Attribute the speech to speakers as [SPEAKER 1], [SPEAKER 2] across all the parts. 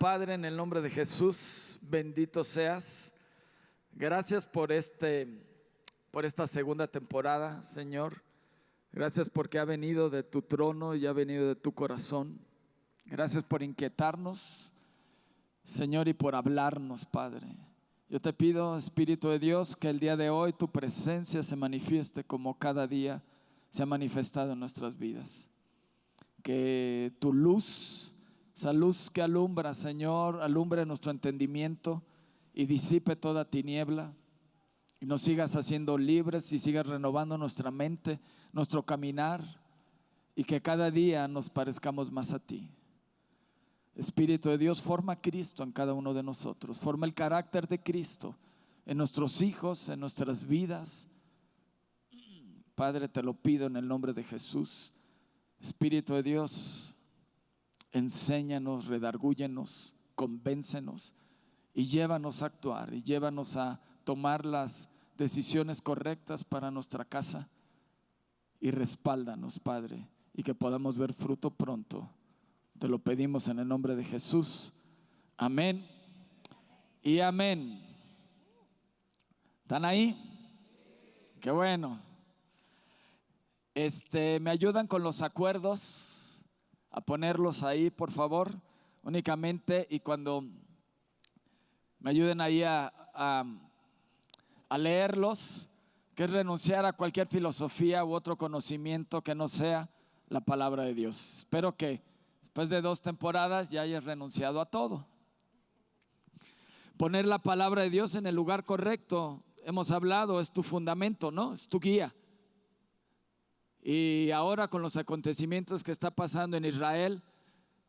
[SPEAKER 1] Padre, en el nombre de Jesús, bendito seas. Gracias por esta segunda temporada, Señor. Gracias porque ha venido de tu trono y ha venido de tu corazón. Gracias por inquietarnos, Señor, y por hablarnos, Padre. Yo te pido, Espíritu de Dios, que el día de hoy tu presencia se manifieste como cada día se ha manifestado en nuestras vidas. Que tu luz, esa luz que alumbra, Señor, alumbre nuestro entendimiento y disipe toda tiniebla, y nos sigas haciendo libres y sigas renovando nuestra mente, nuestro caminar, y que cada día nos parezcamos más a ti. Espíritu de Dios, forma a Cristo en cada uno de nosotros, forma el carácter de Cristo en nuestros hijos, en nuestras vidas. Padre, te lo pido en el nombre de Jesús. Espíritu de Dios, enséñanos, redargúyenos, convéncenos y llévanos a actuar y llévanos a tomar las decisiones correctas para nuestra casa, y respáldanos, Padre, y que podamos ver fruto pronto. Te lo pedimos en el nombre de Jesús. Amén y amén. ¿Están ahí? Qué bueno. Me ayudan con los acuerdos a ponerlos ahí, por favor, únicamente, y cuando me ayuden ahí a leerlos, que es renunciar a cualquier filosofía u otro conocimiento que no sea la palabra de Dios. Espero que después de 2 temporadas ya hayas renunciado a todo. Poner la palabra de Dios en el lugar correcto, hemos hablado, es tu fundamento, ¿no? Es tu guía. Y ahora con los acontecimientos que está pasando en Israel,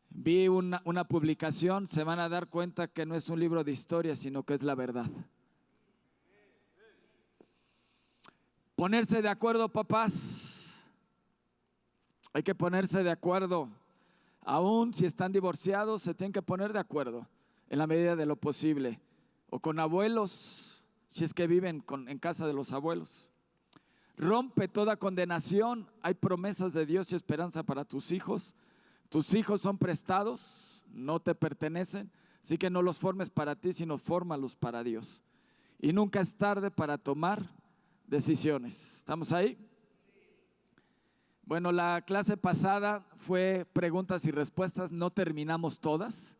[SPEAKER 1] vi una publicación, se van a dar cuenta que no es un libro de historia, sino que es la verdad. Ponerse de acuerdo, papás. Hay que ponerse de acuerdo. Aún si están divorciados, se tienen que poner de acuerdo en la medida de lo posible. O con abuelos, si es que viven en casa de los abuelos. Rompe toda condenación. Hay promesas de Dios y esperanza para tus hijos. Tus hijos son prestados, no te pertenecen, así que no los formes para ti, sino fórmalos para Dios. Y nunca es tarde para tomar decisiones. ¿Estamos ahí? Bueno, la clase pasada fue preguntas y respuestas, no terminamos todas.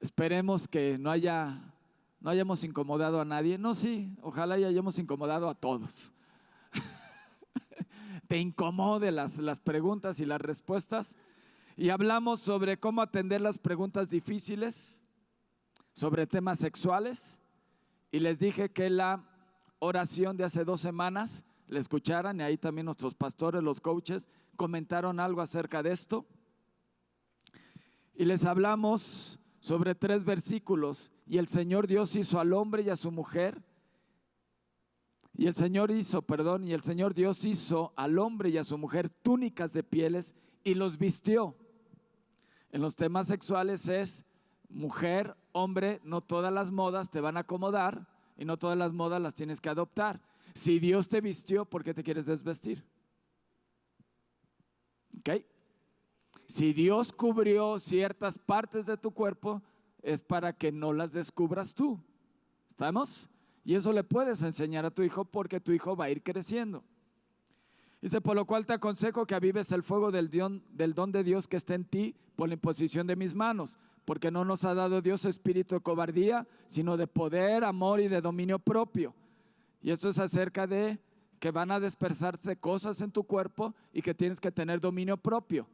[SPEAKER 1] Esperemos que no hayamos incomodado a nadie. No, sí, ojalá ya hayamos incomodado a todos. Te incomode las preguntas y las respuestas. Y hablamos sobre cómo atender las preguntas difíciles, sobre temas sexuales. Y les dije que la oración de hace 2 semanas la escucharan, y ahí también nuestros pastores, los coaches, comentaron algo acerca de esto. Y les hablamos sobre 3 versículos. Y el Señor Dios hizo al hombre y a su mujer. Y el Señor Dios hizo al hombre y a su mujer túnicas de pieles y los vistió. En los temas sexuales es mujer, hombre, no todas las modas te van a acomodar y no todas las modas las tienes que adoptar. Si Dios te vistió, ¿por qué te quieres desvestir? ¿Ok? Si Dios cubrió ciertas partes de tu cuerpo, es para que no las descubras tú. ¿Estamos? Y eso le puedes enseñar a tu hijo, porque tu hijo va a ir creciendo. Dice: por lo cual te aconsejo que avives el fuego del don de Dios que está en ti por la imposición de mis manos, porque no nos ha dado Dios espíritu de cobardía, sino de poder, amor y de dominio propio. Y esto es acerca de que van a dispersarse cosas en tu cuerpo y que tienes que tener dominio propio.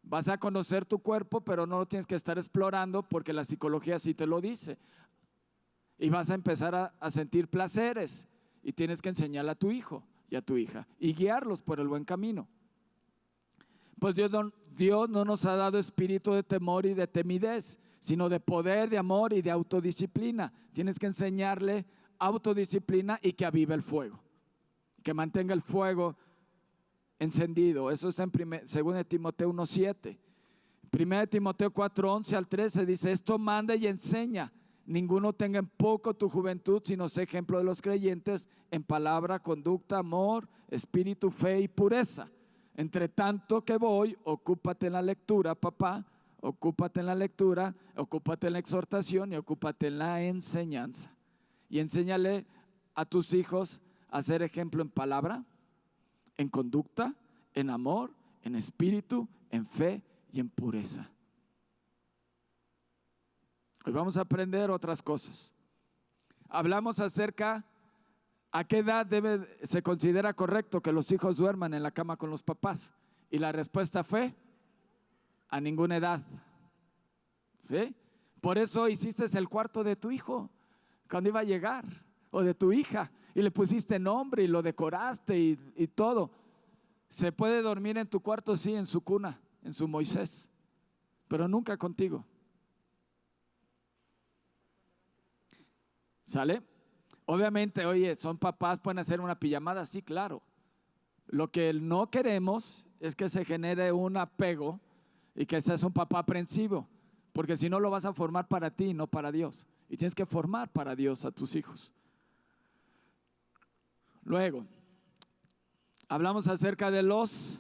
[SPEAKER 1] Vas a conocer tu cuerpo, pero no lo tienes que estar explorando, porque la psicología sí te lo dice. Y vas a empezar a sentir placeres, y tienes que enseñarle a tu hijo y a tu hija y guiarlos por el buen camino. Pues Dios no nos ha dado espíritu de temor y de timidez, sino de poder, de amor y de autodisciplina. Tienes que enseñarle autodisciplina y que avive el fuego, que mantenga el fuego encendido. Eso está en 2 Timoteo 1:7. 1 Timoteo 4:11 al 13 dice: esto manda y enseña. Ninguno tenga en poco tu juventud, sino sé ejemplo de los creyentes en palabra, conducta, amor, espíritu, fe y pureza. Entre tanto que voy, ocúpate en la lectura, papá, ocúpate en la lectura, ocúpate en la exhortación y ocúpate en la enseñanza. Y enséñale a tus hijos a ser ejemplo en palabra, en conducta, en amor, en espíritu, en fe y en pureza. Hoy vamos a aprender otras cosas. Hablamos acerca a qué edad se considera correcto que los hijos duerman en la cama con los papás. Y la respuesta fue a ninguna edad. ¿Sí? Por eso hiciste el cuarto de tu hijo cuando iba a llegar, o de tu hija, y le pusiste nombre y lo decoraste y todo. Se puede dormir en tu cuarto, sí, en su cuna, en su Moisés, pero nunca contigo. ¿Sale? Obviamente, oye, son papás, pueden hacer una pijamada, sí, claro. Lo que no queremos es que se genere un apego y que seas un papá aprensivo, porque si no lo vas a formar para ti, no para Dios. Y tienes que formar para Dios a tus hijos. Luego, hablamos acerca de los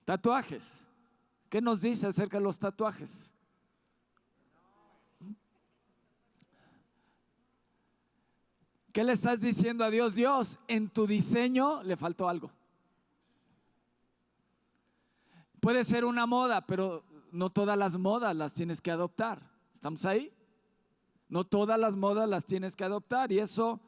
[SPEAKER 1] tatuajes. ¿Qué nos dice acerca de los tatuajes? ¿Qué le estás diciendo a Dios? Dios, en tu diseño le faltó algo. Puede ser una moda, pero no todas las modas las tienes que adoptar. ¿Estamos ahí? No todas las modas las tienes que adoptar. Y eso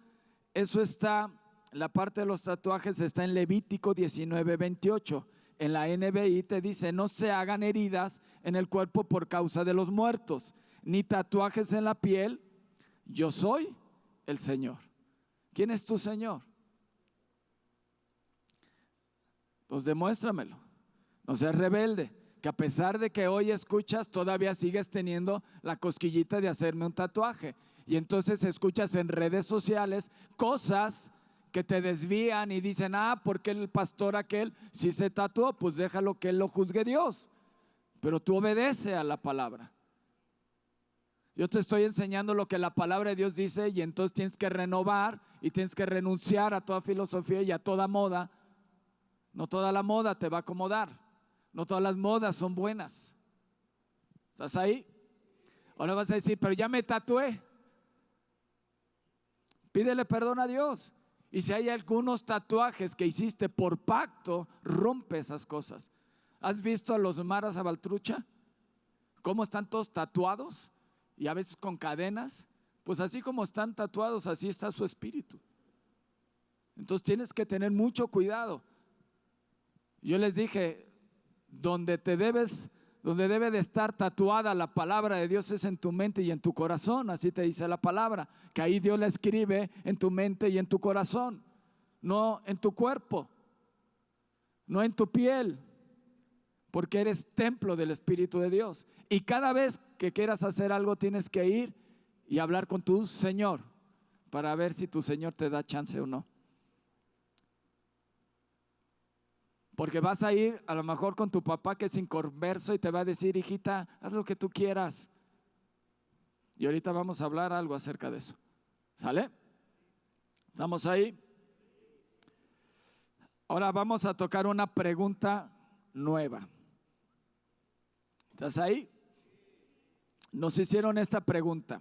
[SPEAKER 1] está, la parte de los tatuajes está en Levítico 19:28. En la NBI te dice: no se hagan heridas en el cuerpo por causa de los muertos, ni tatuajes en la piel. Yo soy el Señor. ¿Quién es tu Señor? Pues demuéstramelo. No seas rebelde, que a pesar de que hoy escuchas, todavía sigues teniendo la cosquillita de hacerme un tatuaje. Y entonces escuchas en redes sociales cosas que te desvían y dicen: porque el pastor aquel sí se tatuó, pues déjalo que él lo juzgue Dios. Pero tú obedece a la palabra. Yo te estoy enseñando lo que la palabra de Dios dice, y entonces tienes que renovar y tienes que renunciar a toda filosofía y a toda moda. No toda la moda te va a acomodar. No todas las modas son buenas. ¿Estás ahí? Ahora vas a decir: pero ya me tatué. Pídele perdón a Dios. Y si hay algunos tatuajes que hiciste por pacto, rompe esas cosas. ¿Has visto a los maras a Baltrucha? ¿Cómo están todos tatuados? Y a veces con cadenas. Pues así como están tatuados, así está su espíritu. Entonces tienes que tener mucho cuidado. Yo les dije: donde debe de estar tatuada la palabra de Dios es en tu mente y en tu corazón. Así te dice la palabra, que ahí Dios la escribe en tu mente y en tu corazón, no en tu cuerpo, no en tu piel, porque eres templo del Espíritu de Dios. Y cada vez que quieras hacer algo, tienes que ir y hablar con tu Señor para ver si tu Señor te da chance o no. Porque vas a ir a lo mejor con tu papá, que es inconverso, y te va a decir: hijita, haz lo que tú quieras. Y ahorita vamos a hablar algo acerca de eso. ¿Sale? ¿Estamos ahí? Ahora vamos a tocar una pregunta nueva. ¿Estás ahí? Nos hicieron esta pregunta.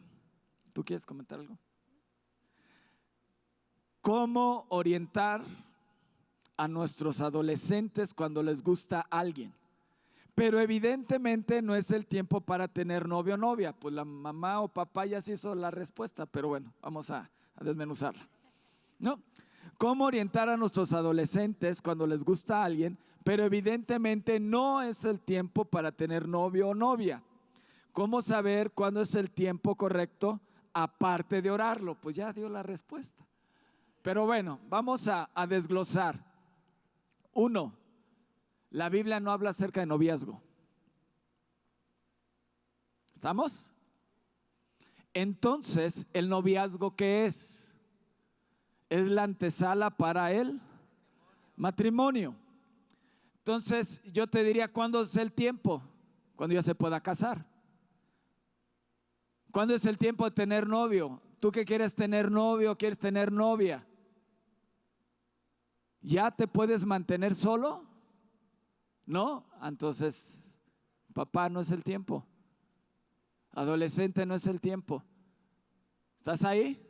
[SPEAKER 1] ¿Tú quieres comentar algo? ¿Cómo orientar a nuestros adolescentes cuando les gusta alguien? Pero evidentemente no es el tiempo para tener novio o novia. Pues la mamá o papá ya se hizo la respuesta, pero bueno, vamos a desmenuzarla, ¿no? ¿Cómo orientar a nuestros adolescentes cuando les gusta alguien, pero evidentemente no es el tiempo para tener novio o novia? ¿Cómo saber cuándo es el tiempo correcto, aparte de orarlo? Pues ya dio la respuesta. Pero bueno, vamos a desglosar. 1, la Biblia no habla acerca de noviazgo. ¿Estamos? Entonces, ¿el noviazgo qué es? Es la antesala para el matrimonio. Entonces, yo te diría: ¿cuándo es el tiempo? Cuando ya se pueda casar. ¿Cuándo es el tiempo de tener novio? ¿Tú que quieres tener novio, quieres tener novia? ¿Ya te puedes mantener solo? ¿No? Entonces Papá, no es el tiempo. Adolescente, no es el tiempo. ¿Estás ahí?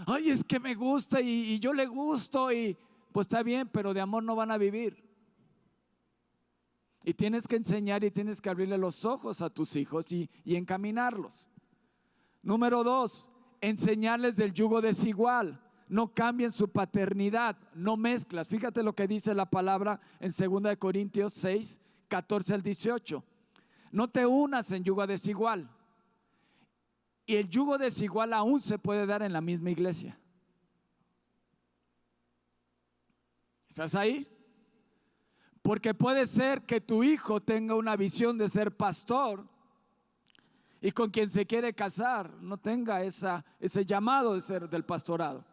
[SPEAKER 1] Ay, es que me gusta y yo le gusto y pues está bien, pero de amor no van a vivir. Y tienes que enseñar y tienes que abrirle los ojos a tus hijos y encaminarlos. Número 2, enseñarles del yugo desigual. No cambien su paternidad, no mezclas. Fíjate lo que dice la palabra en 2 Corintios 6, 14 al 18. No te unas en yugo desigual. Y el yugo desigual aún se puede dar en la misma iglesia. ¿Estás ahí? Porque puede ser que tu hijo tenga una visión de ser pastor y con quien se quiere casar no tenga ese llamado de ser del pastorado.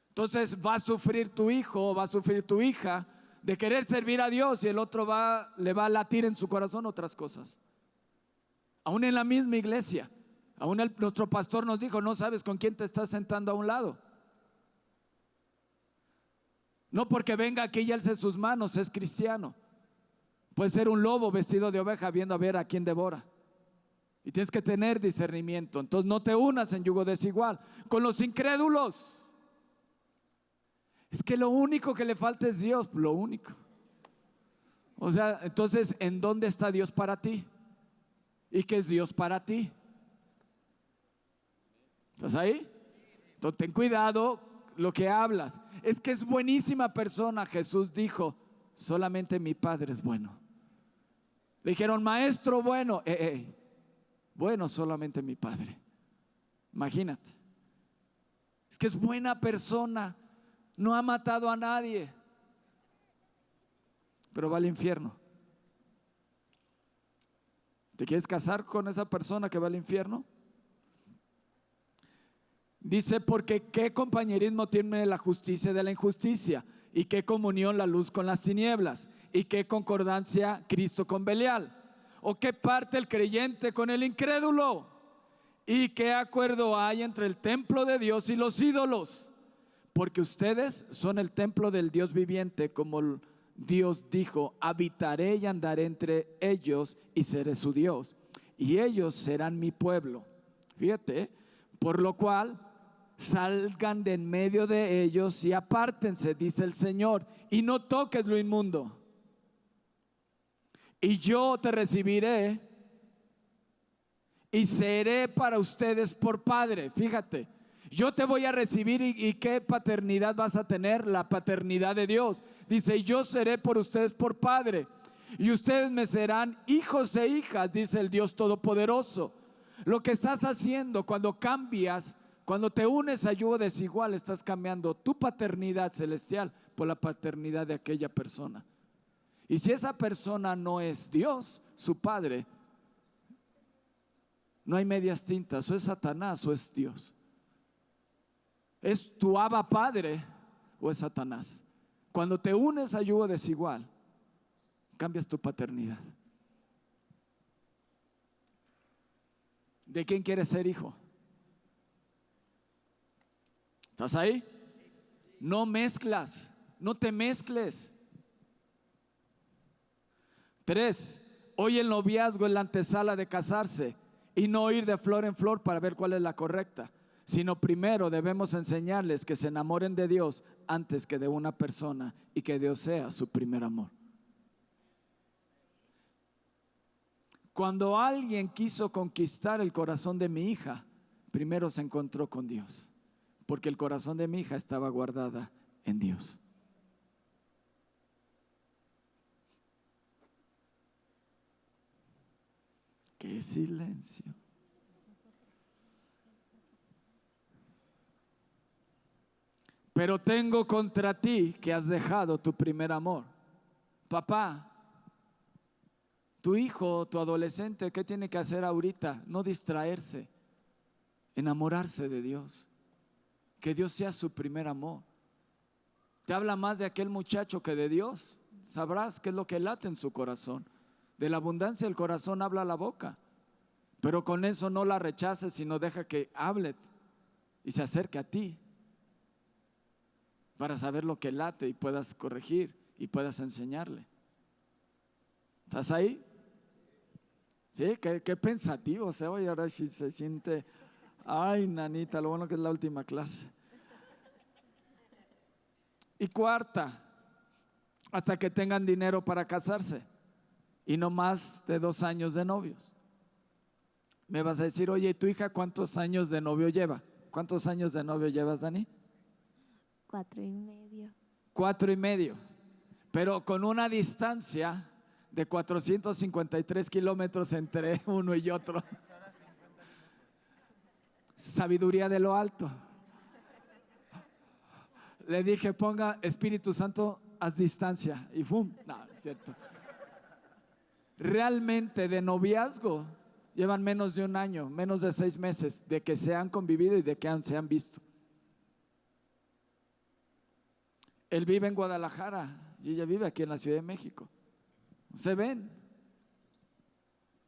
[SPEAKER 1] Entonces va a sufrir tu hijo o va a sufrir tu hija de querer servir a Dios y el otro le va a latir en su corazón otras cosas. Aún en la misma iglesia, aún nuestro pastor nos dijo, no sabes con quién te estás sentando a un lado. No porque venga aquí y alce sus manos es cristiano. Puede ser un lobo vestido de oveja viendo a ver a quién devora. Y tienes que tener discernimiento. Entonces no te unas en yugo desigual con los incrédulos. Es que lo único que le falta es Dios, lo único. O sea, entonces, ¿en dónde está Dios para ti? ¿Y qué es Dios para ti? ¿Estás ahí? Entonces ten cuidado lo que hablas. Es que es buenísima persona. Jesús dijo, solamente mi Padre es bueno. Le dijeron, maestro bueno. Bueno, solamente mi Padre. Imagínate. Es que es buena persona. No ha matado a nadie. Pero va al infierno. ¿Te quieres casar con esa persona que va al infierno? Dice, porque qué compañerismo tiene la justicia de la injusticia, y qué comunión la luz con las tinieblas, y qué concordancia Cristo con Belial, o qué parte el creyente con el incrédulo, y qué acuerdo hay entre el templo de Dios y los ídolos, porque ustedes son el templo del Dios viviente, como Dios dijo, habitaré y andaré entre ellos y seré su Dios, y ellos serán mi pueblo. Fíjate, por lo cual salgan de en medio de ellos y apártense, dice el Señor, y no toques lo inmundo. Y yo te recibiré y seré para ustedes por padre. Fíjate, yo te voy a recibir y ¿qué paternidad vas a tener? La paternidad de Dios. Dice, yo seré por ustedes por padre y ustedes me serán hijos e hijas, dice el Dios Todopoderoso. Lo que estás haciendo cuando cambias, cuando te unes a yugo desigual, estás cambiando tu paternidad celestial por la paternidad de aquella persona. Y si esa persona no es Dios, su padre, no hay medias tintas, o es Satanás o es Dios. ¿Es tu Abba Padre o es Satanás? Cuando te unes a yugo desigual, cambias tu paternidad. ¿De quién quieres ser hijo? ¿Estás ahí? No mezclas, no te mezcles. 3, hoy el noviazgo es la antesala de casarse y no ir de flor en flor para ver cuál es la correcta, sino primero debemos enseñarles que se enamoren de Dios antes que de una persona y que Dios sea su primer amor. Cuando alguien quiso conquistar el corazón de mi hija, primero se encontró con Dios, porque el corazón de mi hija estaba guardada en Dios. ¡Qué silencio! Pero tengo contra ti que has dejado tu primer amor. Papá, tu hijo, tu adolescente, ¿qué tiene que hacer ahorita? No distraerse, enamorarse de Dios. Que Dios sea su primer amor. Te habla más de aquel muchacho que de Dios. Sabrás qué es lo que late en su corazón. De la abundancia del corazón habla la boca. Pero con eso no la rechaces, sino deja que hable y se acerque a ti para saber lo que late y puedas corregir y puedas enseñarle. ¿Estás ahí? Sí, qué pensativo se oye ahora si se siente. Ay, nanita, lo bueno que es la última clase. Y cuarta, hasta que tengan dinero para casarse y no más de 2 años de novios. Me vas a decir, oye, ¿y tu hija cuántos años de novio lleva? ¿Cuántos años de novio llevas, Dani?
[SPEAKER 2] 4.5.
[SPEAKER 1] 4.5. Pero con una distancia de 453 kilómetros entre uno y otro. Sabiduría de lo alto. Le dije, ponga Espíritu Santo, haz distancia. Y ¡fum! No, es cierto. Realmente de noviazgo llevan menos de 1 año, menos de 6 meses de que se han convivido y de que se han visto. Él vive en Guadalajara y ella vive aquí en la Ciudad de México. Se ven.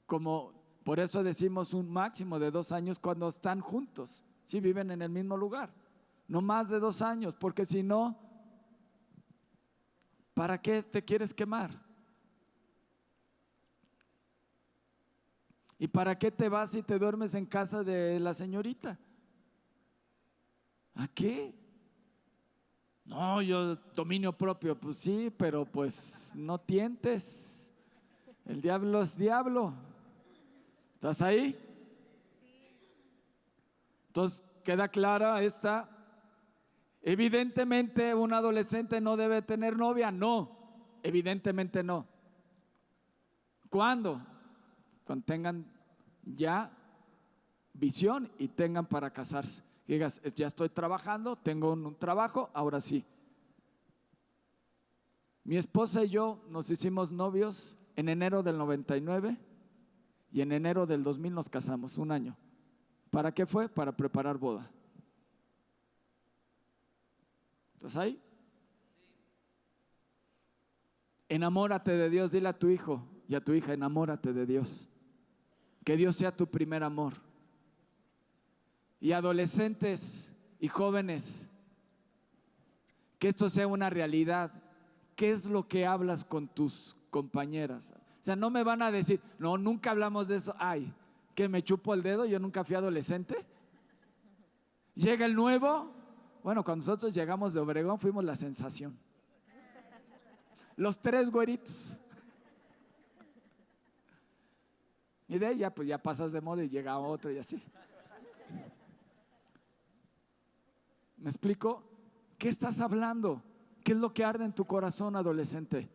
[SPEAKER 1] Como por eso decimos un máximo de 2 años cuando están juntos. Si viven en el mismo lugar. No más de 2 años, porque si no, ¿para qué te quieres quemar? ¿Y para qué te vas y te duermes en casa de la señorita? ¿A qué? No, yo dominio propio, pues sí, pero pues no tientes. El diablo es diablo. ¿Estás ahí? Entonces, queda clara esta. Evidentemente un adolescente no debe tener novia. No, evidentemente no. ¿Cuándo? Cuando tengan ya visión y tengan para casarse. Digas, ya estoy trabajando, tengo un trabajo, ahora sí. Mi esposa y yo nos hicimos novios en enero del 99 y en enero del 2000 nos casamos, 1 año. ¿Para qué fue? Para preparar boda. ¿Estás ahí? Enamórate de Dios, dile a tu hijo y a tu hija, enamórate de Dios. Que Dios sea tu primer amor. Y adolescentes y jóvenes, que esto sea una realidad. ¿Qué es lo que hablas con tus compañeras? O sea, no me van a decir, no, nunca hablamos de eso. Ay, que me chupo el dedo, yo nunca fui adolescente. Llega el nuevo. Bueno, cuando nosotros llegamos de Obregón fuimos la sensación. Los 3 güeritos. Y de ella, pues ya pasas de moda y llega otro y así. ¿Me explico? ¿Qué estás hablando? ¿Qué es lo que arde en tu corazón, adolescente?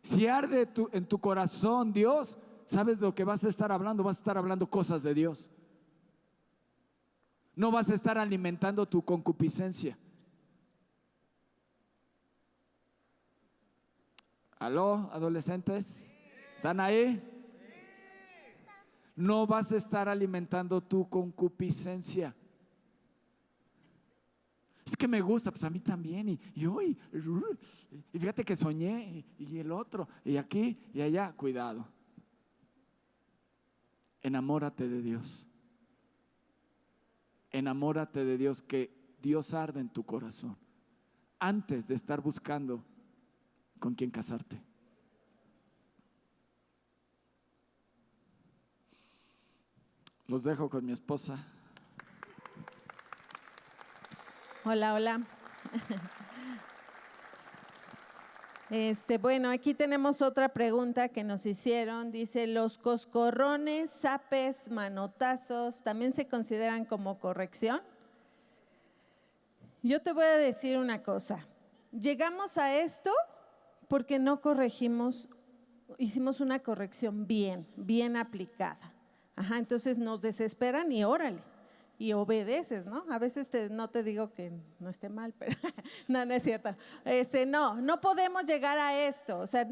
[SPEAKER 1] Si arde en tu corazón Dios, ¿sabes de lo que vas a estar hablando? Vas a estar hablando cosas de Dios. No vas a estar alimentando tu concupiscencia. ¿Aló, adolescentes? ¿Están ahí? No vas a estar alimentando tu concupiscencia. Es que me gusta, pues a mí también. Y hoy, y fíjate que soñé, y el otro, y aquí y allá. Cuidado. Enamórate de Dios. Enamórate de Dios, que Dios arde en tu corazón antes de estar buscando con quién casarte. Los dejo con mi esposa.
[SPEAKER 3] Hola, hola. Bueno, aquí tenemos otra pregunta que nos hicieron. Dice, ¿los coscorrones, zapes, manotazos también se consideran como corrección? Yo te voy a decir una cosa. Llegamos a esto porque no corregimos, hicimos una corrección bien aplicada. Ajá, entonces nos desesperan y órale. Y obedeces, ¿no? A veces no te digo que no esté mal, pero no es cierto. No podemos llegar a esto. O sea,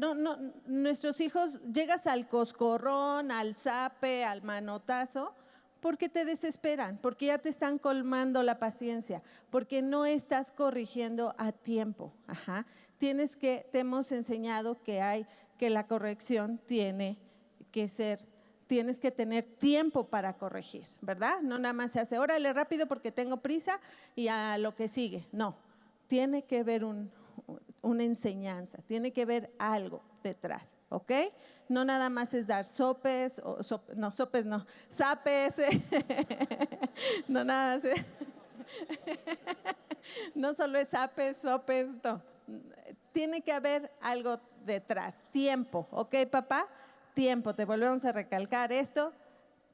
[SPEAKER 3] nuestros hijos, llegas al coscorrón, al zape, al manotazo, porque te desesperan, porque ya te están colmando la paciencia, porque no estás corrigiendo a tiempo. Ajá. Te hemos enseñado que la corrección tiene que ser. Tienes que tener tiempo para corregir, ¿verdad? No nada más se hace, órale rápido porque tengo prisa y a lo que sigue. No, tiene que haber una enseñanza, tiene que haber algo. detrás, ¿ok? No nada más es dar sopes, no, sopes no, zapes, no nada más no solo es zapes, sopes, no. Tiene que haber algo detrás, tiempo, ¿ok, papá? Tiempo, te volvemos a recalcar esto,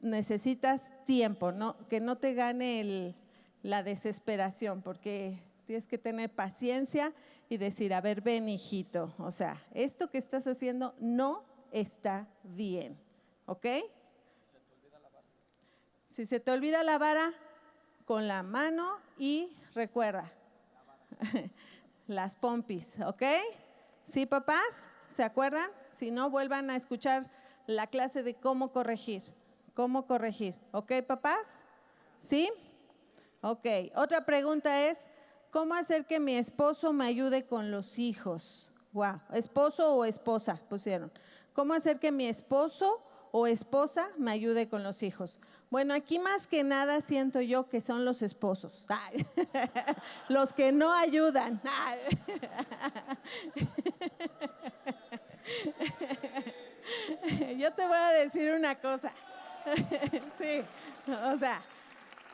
[SPEAKER 3] necesitas tiempo, ¿no? Que no te gane la desesperación, porque tienes que tener paciencia y decir, a ver, ven, hijito, o sea, esto que estás haciendo no está bien, ¿ok? Si se te olvida la vara, con la mano y recuerda, las pompis, ¿ok? ¿Sí, papás? ¿Se acuerdan? Si no, vuelvan a escuchar la clase de cómo corregir, ¿ok, papás? ¿Sí? Ok, otra pregunta es, ¿cómo hacer que mi esposo me ayude con los hijos? Wow, ¿esposo o esposa pusieron? ¿Cómo hacer que mi esposo o esposa me ayude con los hijos? Bueno, aquí más que nada siento yo que son los esposos, ay, los que no ayudan. Ay. Yo te voy a decir una cosa, sí, o sea,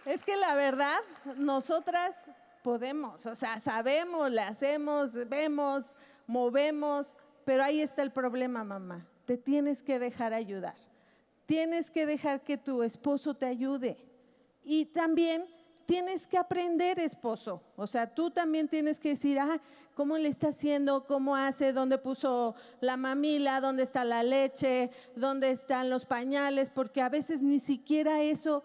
[SPEAKER 3] es que la verdad, nosotras podemos, o sea, sabemos, le hacemos, vemos, movemos, pero ahí está el problema, mamá. Te tienes que dejar ayudar. Tienes que dejar que tu esposo te ayude. Y también tienes que aprender, esposo. O sea, tú también tienes que decir, ¿cómo le está haciendo? ¿Cómo hace? ¿Dónde puso la mamila? ¿Dónde está la leche? ¿Dónde están los pañales? Porque a veces ni siquiera eso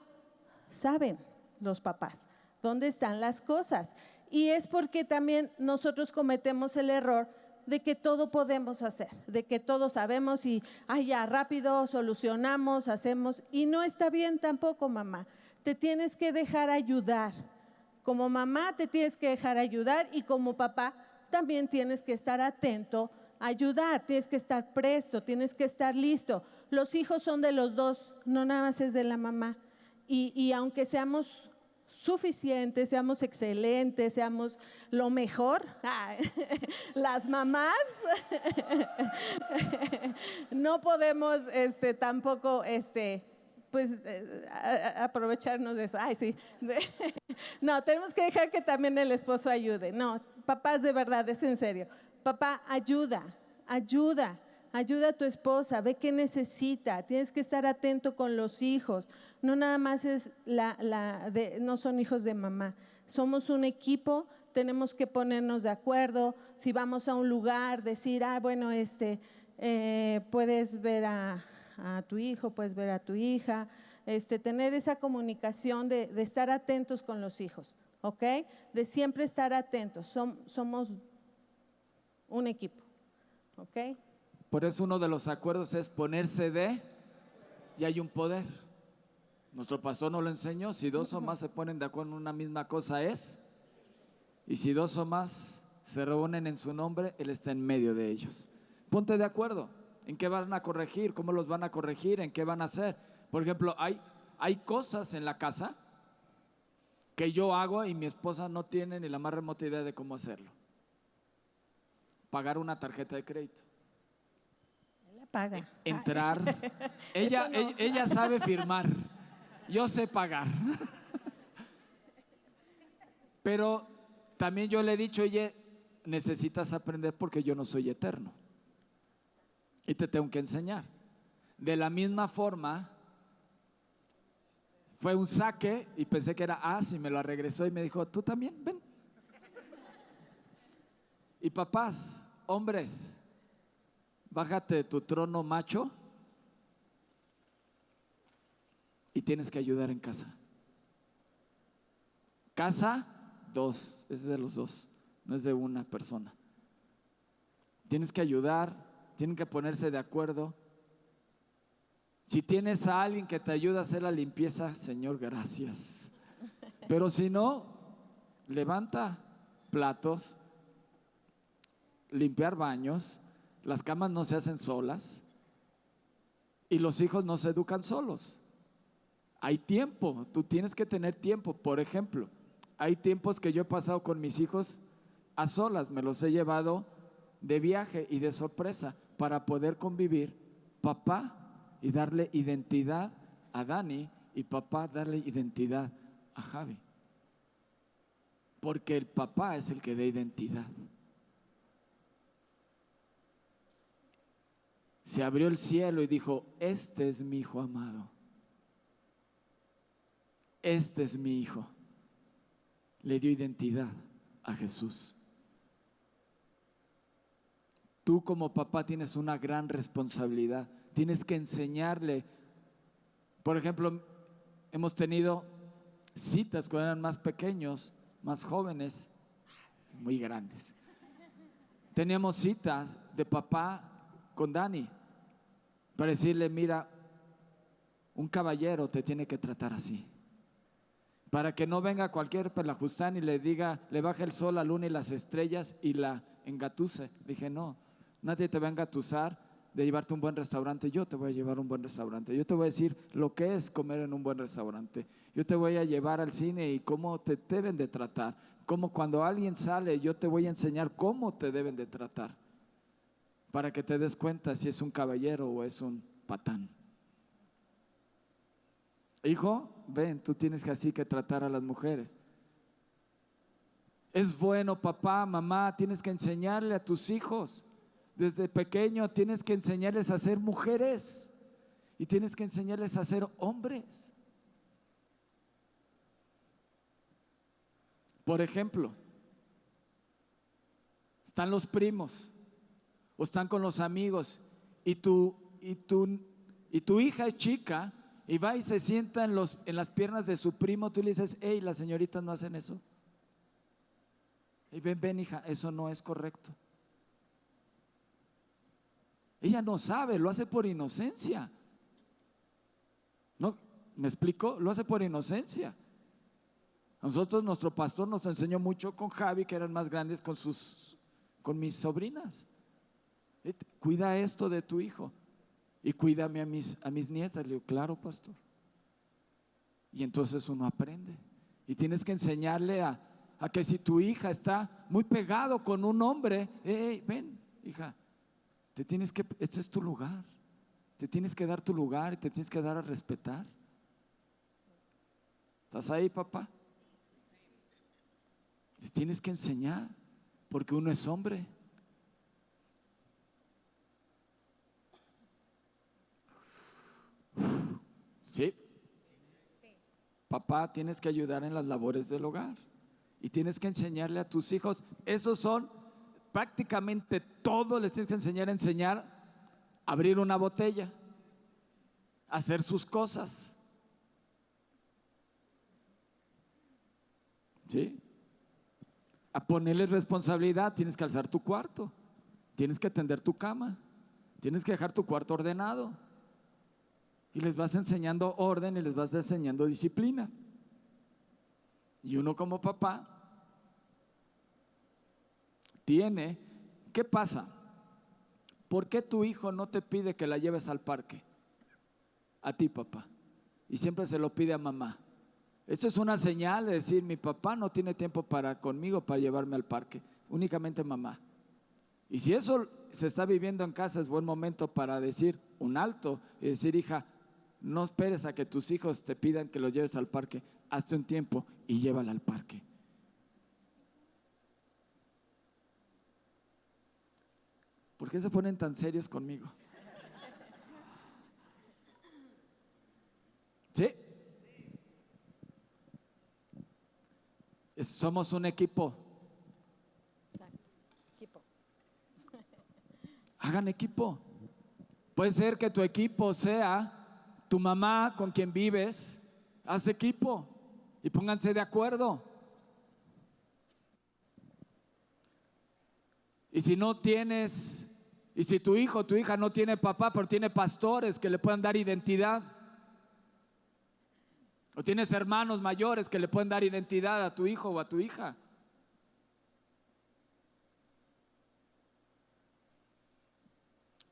[SPEAKER 3] saben los papás. ¿Dónde están las cosas? Y es porque también nosotros cometemos el error de que todo podemos hacer, de que todo sabemos y ya rápido solucionamos, hacemos, y no está bien tampoco, mamá. Te tienes que dejar ayudar. Como mamá te tienes que dejar ayudar y como papá también tienes que estar atento a ayudar, tienes que estar presto, tienes que estar listo. Los hijos son de los dos, no nada más es de la mamá. Y aunque seamos suficientes, seamos excelentes, seamos lo mejor, las mamás no podemos tampoco pues aprovecharnos de eso. Ay, sí. No, tenemos que dejar que también el esposo ayude. No, papás, de verdad, es en serio. Papá, ayuda a tu esposa, ve qué necesita, tienes que estar atento con los hijos, no nada más es no son hijos de mamá, somos un equipo, tenemos que ponernos de acuerdo, si vamos a un lugar, decir, bueno, puedes ver a tu hijo, puedes ver a tu hija, tener esa comunicación de estar atentos con los hijos, ¿ok? De siempre estar atentos, somos un equipo, ¿ok?
[SPEAKER 1] Por eso uno de los acuerdos es ponerse y hay un poder. Nuestro pastor nos lo enseñó, si dos o más se ponen de acuerdo en una misma cosa y si dos o más se reúnen en su nombre, Él está en medio de ellos. Ponte de acuerdo, ¿en qué van a corregir? ¿Cómo los van a corregir? ¿En qué van a hacer? Por ejemplo, hay cosas en la casa que yo hago y mi esposa no tiene ni la más remota idea de cómo hacerlo. Pagar una tarjeta de crédito.
[SPEAKER 3] Paga.
[SPEAKER 1] Entrar. Ella sabe firmar. Yo sé pagar. Pero también yo le he dicho, oye, necesitas aprender porque yo no soy eterno. Y te tengo que enseñar. De la misma forma, fue un saque y pensé que era y me lo regresó y me dijo, tú también, ven. Y papás, hombres, bájate de tu trono macho y tienes que ayudar en casa. Casa, dos, es de los dos, no es de una persona. Tienes que ayudar, tienen que ponerse de acuerdo. Si tienes a alguien que te ayuda a hacer la limpieza, Señor, gracias. Pero si no, levanta platos, limpiar baños. Las camas no se hacen solas y los hijos no se educan solos. Hay tiempo, tú tienes que tener tiempo. Por ejemplo, hay tiempos que yo he pasado con mis hijos a solas, me los he llevado de viaje y de sorpresa, para poder convivir papá y darle identidad a Dani y papá darle identidad a Javi. Porque el papá es el que da identidad. Se abrió el cielo y dijo: este es mi hijo amado. Este es mi hijo. Le dio identidad a Jesús. Tú como papá tienes una gran responsabilidad. Tienes que enseñarle. Por ejemplo, hemos tenido citas cuando eran más pequeños, más jóvenes, muy grandes. Teníamos citas de papá con Dani para decirle: mira, un caballero te tiene que tratar así. Para que no venga cualquier pelajustán y le diga, le baje el sol, la luna y las estrellas y la engatuse. Dije: no, nadie te va a engatusar de llevarte a un buen restaurante. Yo te voy a llevar a un buen restaurante. Yo te voy a decir lo que es comer en un buen restaurante. Yo te voy a llevar al cine y cómo te deben de tratar. Como cuando alguien sale, yo te voy a enseñar cómo te deben de tratar, para que te des cuenta si es un caballero o es un patán. Hijo, ven, tú tienes que así que tratar a las mujeres. Es bueno, papá, mamá, tienes que enseñarle a tus hijos. Desde pequeño tienes que enseñarles a ser mujeres y tienes que enseñarles a ser hombres. Por ejemplo, están los primos o están con los amigos y tu hija es chica y va y se sienta en las piernas de su primo. Tú le dices: hey, las señoritas no hacen eso. Y ven hija, eso no es correcto. Ella no sabe, lo hace por inocencia. ¿No? ¿Me explico? Lo hace por inocencia. A nosotros, nuestro pastor nos enseñó mucho con Javi, que eran más grandes, con mis sobrinas. Cuida esto de tu hijo y cuídame a mis nietas. Le digo: claro, pastor. Y entonces uno aprende. Y tienes que enseñarle a que si tu hija está muy pegado con un hombre, ven, hija, este es tu lugar. Te tienes que dar tu lugar y te tienes que dar a respetar. ¿Estás ahí, papá? Te tienes que enseñar, porque uno es hombre. ¿Sí? Papá, tienes que ayudar en las labores del hogar y tienes que enseñarle a tus hijos. Esos son prácticamente todo. Les tienes que enseñar a abrir una botella, a hacer sus cosas. ¿Sí? A ponerles responsabilidad. Tienes que alzar tu cuarto, tienes que tender tu cama, tienes que dejar tu cuarto ordenado. Y les vas enseñando orden y les vas enseñando disciplina. Y uno como papá tiene, ¿qué pasa? ¿Por qué tu hijo no te pide que la lleves al parque? A ti, papá. Y siempre se lo pide a mamá. Esto es una señal de decir: mi papá no tiene tiempo conmigo para llevarme al parque, únicamente mamá. Y si eso se está viviendo en casa, es buen momento para decir un alto y decir: hija, no esperes a que tus hijos te pidan que los lleves al parque. Hazte un tiempo y llévala al parque. ¿Por qué se ponen tan serios conmigo? ¿Sí? Somos un equipo.
[SPEAKER 3] Exacto. Equipo.
[SPEAKER 1] Hagan equipo. Puede ser que tu equipo sea tu mamá con quien vives. Haz equipo y pónganse de acuerdo. Y si no tienes, y si tu hijo o tu hija no tiene papá, pero tiene pastores que le puedan dar identidad, o tienes hermanos mayores que le pueden dar identidad a tu hijo o a tu hija.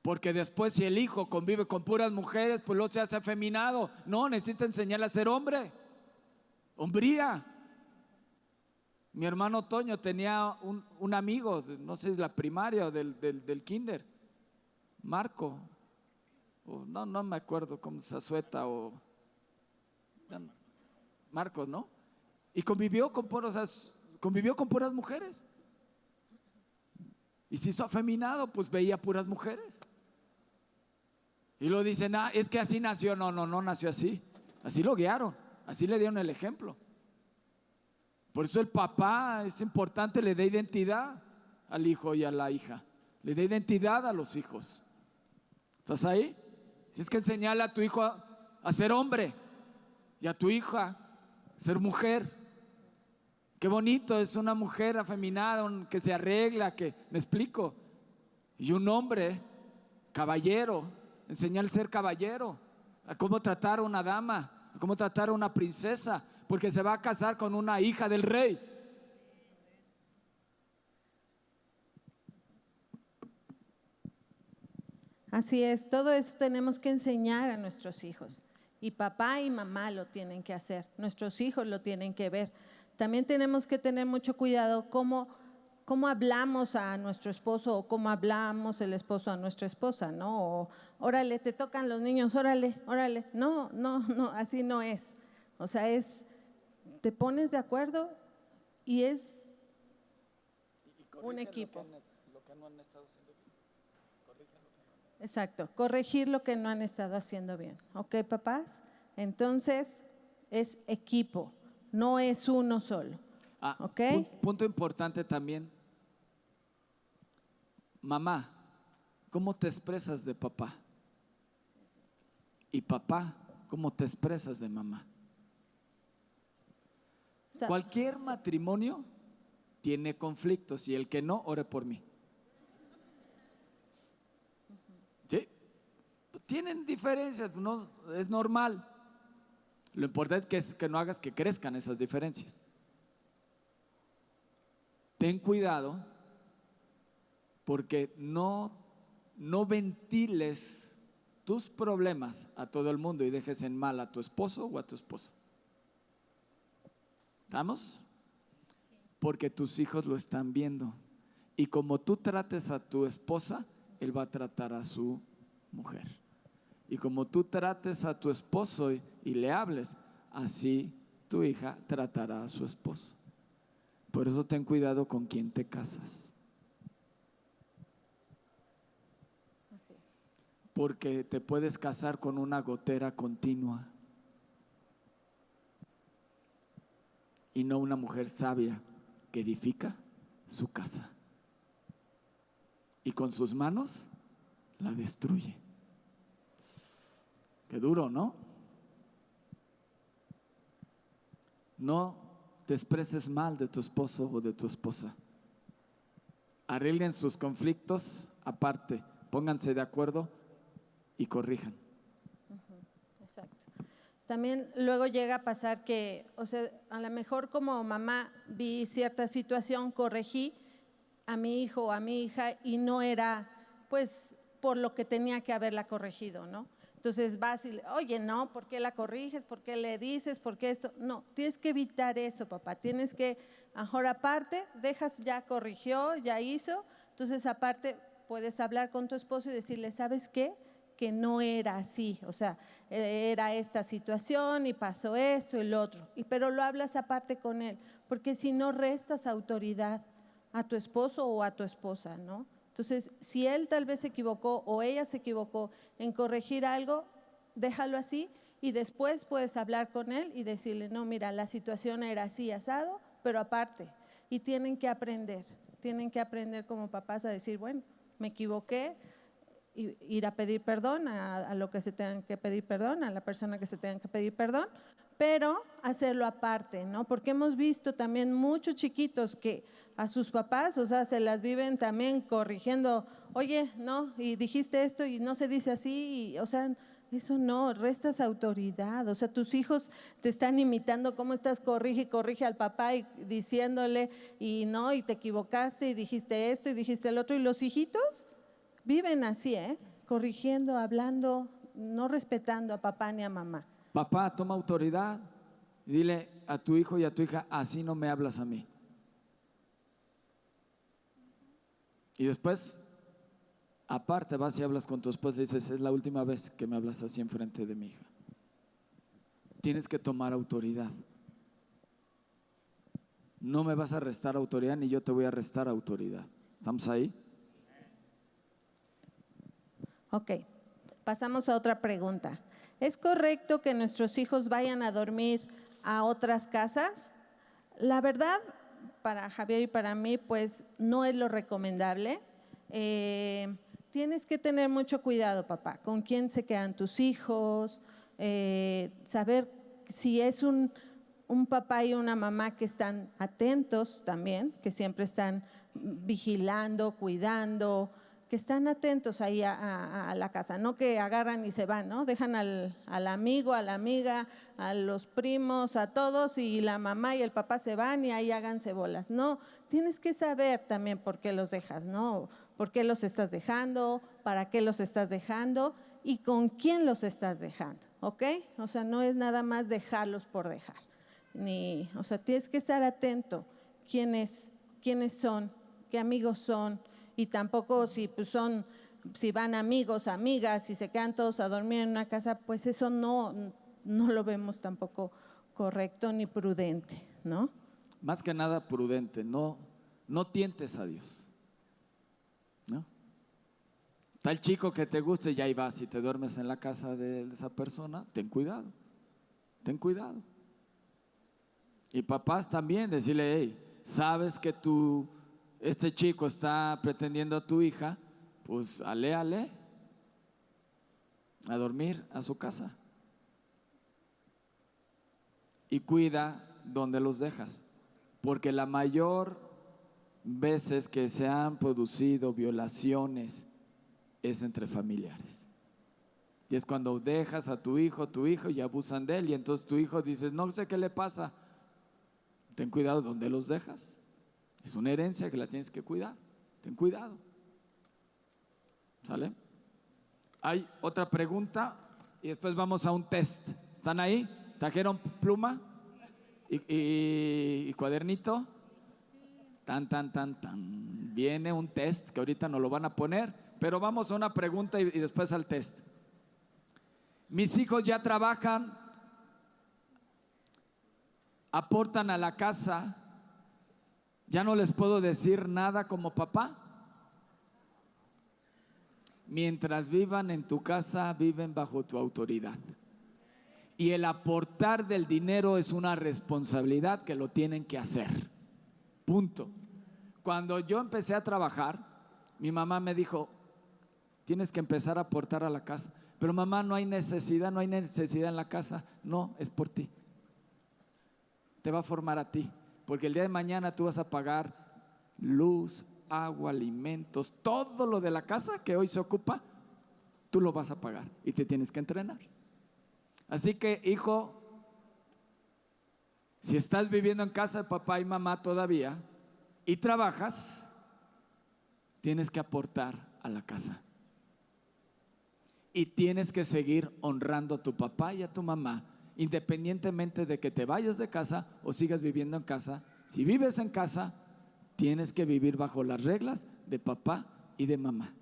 [SPEAKER 1] Porque después, si el hijo convive con puras mujeres, pues luego se hace afeminado. No, necesita enseñarle a ser hombre. Hombría. Mi hermano Toño tenía un amigo, no sé si es la primaria o del kinder. Marco, o no me acuerdo cómo se asueta, o Marcos, ¿no? Y convivió con puras mujeres. Y se hizo afeminado, pues veía puras mujeres. Y lo dicen, es que así nació. No nació así. Así lo guiaron, así le dieron el ejemplo. Por eso el papá es importante, le da identidad al hijo y a la hija. Le da identidad a los hijos. ¿Estás ahí? Tienes que enseñarle a tu hijo a ser hombre y a tu hija a ser mujer. Qué bonito es una mujer afeminada, que se arregla, ¿me explico? Y un hombre, caballero, enseñarle a ser caballero, a cómo tratar a una dama, a cómo tratar a una princesa, porque se va a casar con una hija del rey.
[SPEAKER 3] Así es, todo eso tenemos que enseñar a nuestros hijos. Y papá y mamá lo tienen que hacer, nuestros hijos lo tienen que ver. También tenemos que tener mucho cuidado cómo hablamos a nuestro esposo o cómo hablamos el esposo a nuestra esposa, ¿no? O, órale, te tocan los niños, órale. No, así no es. O sea, te pones de acuerdo y es un equipo. Exacto, corregir lo que no han estado haciendo bien. ¿Ok, papás? Entonces, es equipo, no es uno solo. ¿Ok?
[SPEAKER 1] Punto importante también. Mamá, ¿cómo te expresas de papá? Y papá, ¿cómo te expresas de mamá? Cualquier matrimonio tiene conflictos y el que no, ore por mí. ¿Sí? Tienen diferencias, no, es normal. Lo importante es que no hagas que crezcan esas diferencias. Ten cuidado porque no ventiles tus problemas a todo el mundo y dejes en mal a tu esposo o a tu esposa. ¿Estamos? Porque tus hijos lo están viendo. Y como tú trates a tu esposa, él va a tratar a su mujer. Y como tú trates a tu esposo y le hables, así tu hija tratará a su esposo. Por eso ten cuidado con quién te casas. Porque te puedes casar con una gotera continua y no una mujer sabia que edifica su casa y con sus manos la destruye. Qué duro, ¿no? No te expreses mal de tu esposo o de tu esposa. Arreglen sus conflictos aparte, pónganse de acuerdo y corrijan.
[SPEAKER 3] Exacto. También luego llega a pasar que, o sea, a lo mejor como mamá vi cierta situación, corregí a mi hijo o a mi hija y no era pues por lo que tenía que haberla corregido, ¿no? Entonces vas y le, oye, no, ¿por qué la corriges? ¿Por qué le dices? ¿Por qué esto? No, tienes que evitar eso, papá. Tienes que, mejor aparte, dejas, ya corrigió, ya hizo. Entonces aparte puedes hablar con tu esposo y decirle, ¿sabes qué? Que no era así, o sea, era esta situación y pasó esto y lo otro. Pero lo hablas aparte con él, porque si no restas autoridad a tu esposo o a tu esposa, ¿no? Entonces, si él tal vez se equivocó o ella se equivocó en corregir algo, déjalo así y después puedes hablar con él y decirle, no, mira, la situación era así, asado, pero aparte. Y tienen que aprender como papás a decir, bueno, me equivoqué, ir a pedir perdón a lo que se tengan que pedir perdón, a la persona que se tengan que pedir perdón, pero hacerlo aparte, ¿no? Porque hemos visto también muchos chiquitos que a sus papás, o sea, se las viven también corrigiendo, oye, no, y dijiste esto y no se dice así, o sea, eso no, restas autoridad, o sea, tus hijos te están imitando cómo estás, corrige al papá y diciéndole, y no, y te equivocaste y dijiste esto y dijiste el otro, y los hijitos viven así, corrigiendo, hablando, no respetando a papá ni a mamá.
[SPEAKER 1] Papá, toma autoridad y dile a tu hijo y a tu hija, así no me hablas a mí. Y después Aparte vas y hablas con tu esposa y dices, es la última vez que me hablas así enfrente de mi hija. Tienes que tomar autoridad. No me vas a restar autoridad ni yo te voy a restar autoridad. ¿Estamos ahí?
[SPEAKER 3] Ok, pasamos a otra pregunta. ¿Es correcto que nuestros hijos vayan a dormir a otras casas? La verdad, para Javier y para mí, pues no es lo recomendable. Tienes que tener mucho cuidado, papá, con quién se quedan tus hijos, saber si es un papá y una mamá que están atentos también, que siempre están vigilando, cuidando, que están atentos ahí a la casa, no que agarran y se van, ¿no? Dejan al amigo, a la amiga, a los primos, a todos, y la mamá y el papá se van y ahí háganse bolas. No, tienes que saber también por qué los dejas, ¿no? ¿Por qué los estás dejando? ¿Para qué los estás dejando? ¿Y con quién los estás dejando? ¿Ok? O sea, no es nada más dejarlos por dejar. O sea, tienes que estar atento quiénes son, qué amigos son, y tampoco si van amigos, amigas, si se quedan todos a dormir en una casa, pues eso no lo vemos tampoco correcto ni prudente, ¿no?
[SPEAKER 1] Más que nada prudente, no tientes a Dios, ¿no? Tal chico que te guste y ahí vas y te duermes en la casa de esa persona, ten cuidado, ten cuidado. Y papás también, decirle, hey, sabes que este chico está pretendiendo a tu hija, pues aléale a dormir a su casa. Y cuida donde los dejas, porque la mayor veces que se han producido violaciones es entre familiares. Y es cuando dejas a tu hijo y abusan de él, y entonces tu hijo dices, no sé qué le pasa. Ten cuidado donde los dejas. Es una herencia que la tienes que cuidar. Ten cuidado. ¿Sale? Hay otra pregunta y después vamos a un test. ¿Están ahí? ¿Trajeron pluma y cuadernito? Tan. Viene un test que ahorita nos lo van a poner, pero vamos a una pregunta y después al test. Mis hijos ya trabajan, aportan a la casa, ¿ya no les puedo decir nada como papá? Mientras vivan en tu casa, viven bajo tu autoridad. Y el aportar del dinero es una responsabilidad que lo tienen que hacer. Punto. Cuando yo empecé a trabajar, mi mamá me dijo, tienes que empezar a aportar a la casa. Pero mamá, no hay necesidad en la casa. No, es por ti. Te va a formar a ti, porque el día de mañana tú vas a pagar luz, agua, alimentos, todo lo de la casa que hoy se ocupa, tú lo vas a pagar y te tienes que entrenar. Así que, hijo, si estás viviendo en casa de papá y mamá todavía y trabajas, tienes que aportar a la casa. Y tienes que seguir honrando a tu papá y a tu mamá, independientemente de que te vayas de casa o sigas viviendo en casa. Si vives en casa, tienes que vivir bajo las reglas de papá y de mamá.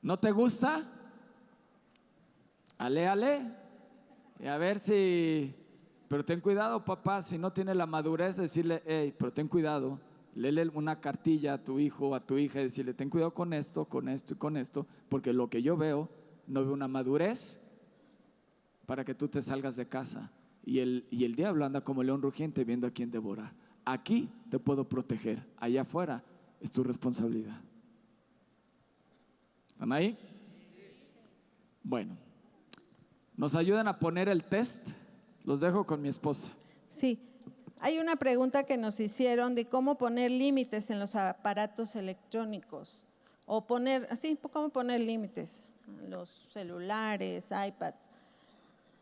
[SPEAKER 1] ¿No te gusta? Ale. Y a ver si... Pero ten cuidado, papá, si no tiene la madurez, decirle, hey, pero ten cuidado. Léele una cartilla a tu hijo o a tu hija y decirle, ten cuidado con esto y con esto, porque lo que yo veo, no veo una madurez para que tú te salgas de casa. Y el diablo anda como león rugiente viendo a quién devorar. Aquí te puedo proteger, allá afuera es tu responsabilidad. ¿Están ahí? Bueno, ¿nos ayudan a poner el test? Los dejo con mi esposa.
[SPEAKER 3] Sí, hay una pregunta que nos hicieron de cómo poner límites en los aparatos electrónicos, o cómo poner límites en los celulares, iPads.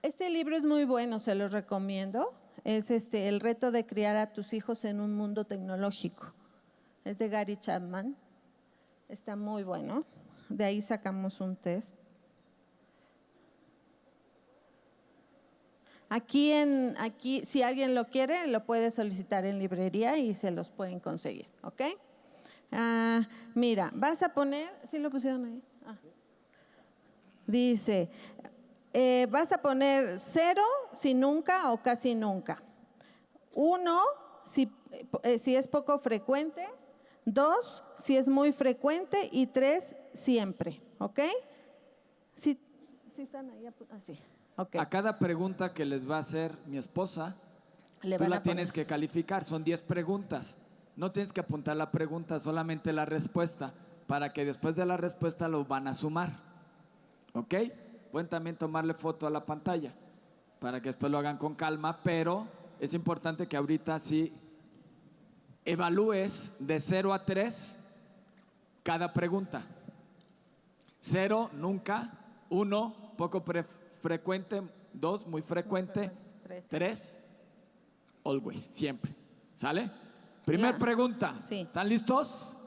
[SPEAKER 3] Este libro es muy bueno, se los recomiendo. Es El reto de criar a tus hijos en un mundo tecnológico. Es de Gary Chapman. Está muy bueno. De ahí sacamos un test. Aquí, si alguien lo quiere, lo puede solicitar en librería y se los pueden conseguir, ¿ok? Mira, vas a poner, ¿sí lo pusieron ahí? Dice, vas a poner 0 si nunca o casi nunca. 1 si es poco frecuente. 2 si es muy frecuente. Y 3 siempre. ¿Ok? ¿Sí están ahí? Sí. Okay.
[SPEAKER 1] A cada pregunta que les va a hacer mi esposa, tú la tienes que calificar. Son 10 preguntas. No tienes que apuntar la pregunta, solamente la respuesta, para que después de la respuesta lo van a sumar. ¿Ok? Pueden también tomarle foto a la pantalla para que después lo hagan con calma, pero es importante que ahorita sí evalúes de 0 a 3 cada pregunta. 0, nunca. 1, poco frecuente. 2, muy frecuente. 3, always, siempre. ¿Sale? Primer pregunta.
[SPEAKER 3] Sí.
[SPEAKER 1] ¿Están listos?